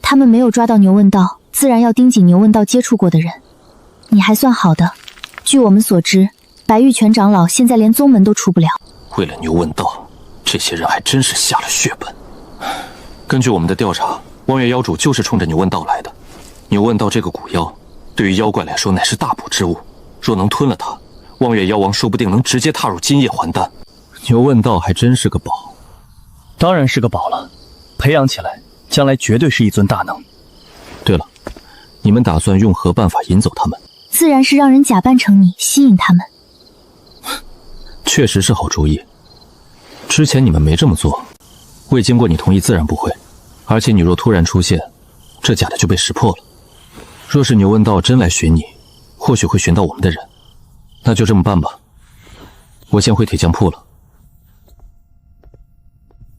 他们没有抓到牛问道，自然要盯紧牛问道接触过的人。你还算好的，据我们所知，白玉泉长老现在连宗门都出不了。为了牛问道，这些人还真是下了血本。根据我们的调查，望月妖主就是冲着牛问道来的。牛问道这个古妖，对于妖怪来说乃是大补之物，若能吞了它，望月妖王说不定能直接踏入金叶还丹。牛问道还真是个宝。当然是个宝了，培养起来，将来绝对是一尊大能。对了，你们打算用何办法引走他们？自然是让人假扮成你，吸引他们。确实是好主意。之前你们没这么做，未经过你同意自然不会。而且你若突然出现，这假的就被识破了。若是牛问道真来寻你，或许会寻到我们的人。那就这么办吧。我先回铁匠铺了。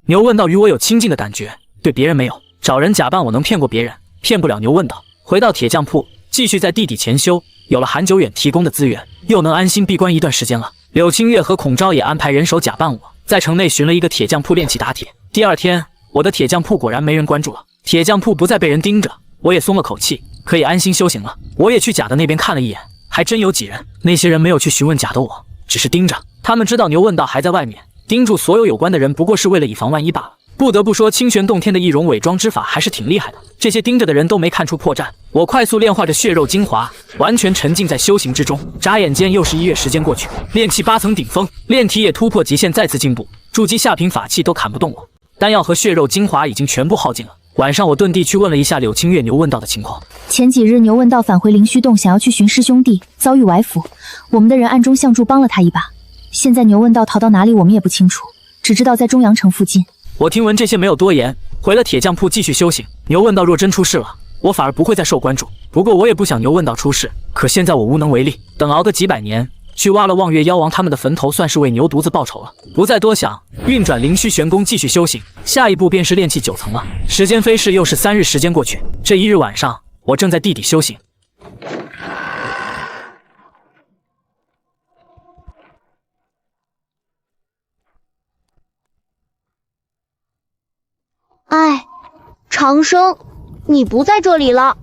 牛问道与我有亲近的感觉，对别人没有。找人假扮我能骗过别人，骗不了牛问道。回到铁匠铺，继续在地底潜修。有了韩久远提供的资源，又能安心闭关一段时间了。柳清月和孔昭也安排人手假扮我，在城内寻了一个铁匠铺练气打铁。第二天，我的铁匠铺果然没人关注了，铁匠铺不再被人盯着，我也松了口气，可以安心修行了。我也去假的那边看了一眼，还真有几人。那些人没有去询问假的我，只是盯着。他们知道牛问道还在外面，盯住所有关的人，不过是为了以防万一罢了。不得不说，清玄洞天的易容伪装之法还是挺厉害的。这些盯着的人都没看出破绽。我快速炼化着血肉精华，完全沉浸在修行之中。眨眼间又是1月时间过去，炼气8层顶峰，炼体也突破极限，再次进步。筑基下品法器都砍不动我，丹药和血肉精华已经全部耗尽了。晚上我遁地去问了一下柳清月牛问道的情况。前几日牛问道返回灵虚洞，想要去寻师兄弟，遭遇埋伏，我们的人暗中相助帮了他一把。现在牛问道逃到哪里我们也不清楚，只知道在中阳城附近。我听闻这些没有多言，回了铁匠铺继续修行。牛问道若真出事了，我反而不会再受关注。不过我也不想牛问道出事，可现在我无能为力。等熬个几百年，去挖了望月妖王他们的坟头，算是为牛犊子报仇了。不再多想，运转灵虚玄功继续修行。下一步便是炼气9层了。时间飞逝，又是3日时间过去。这一日晚上，我正在地底修行。哎，长生，你不在这里了。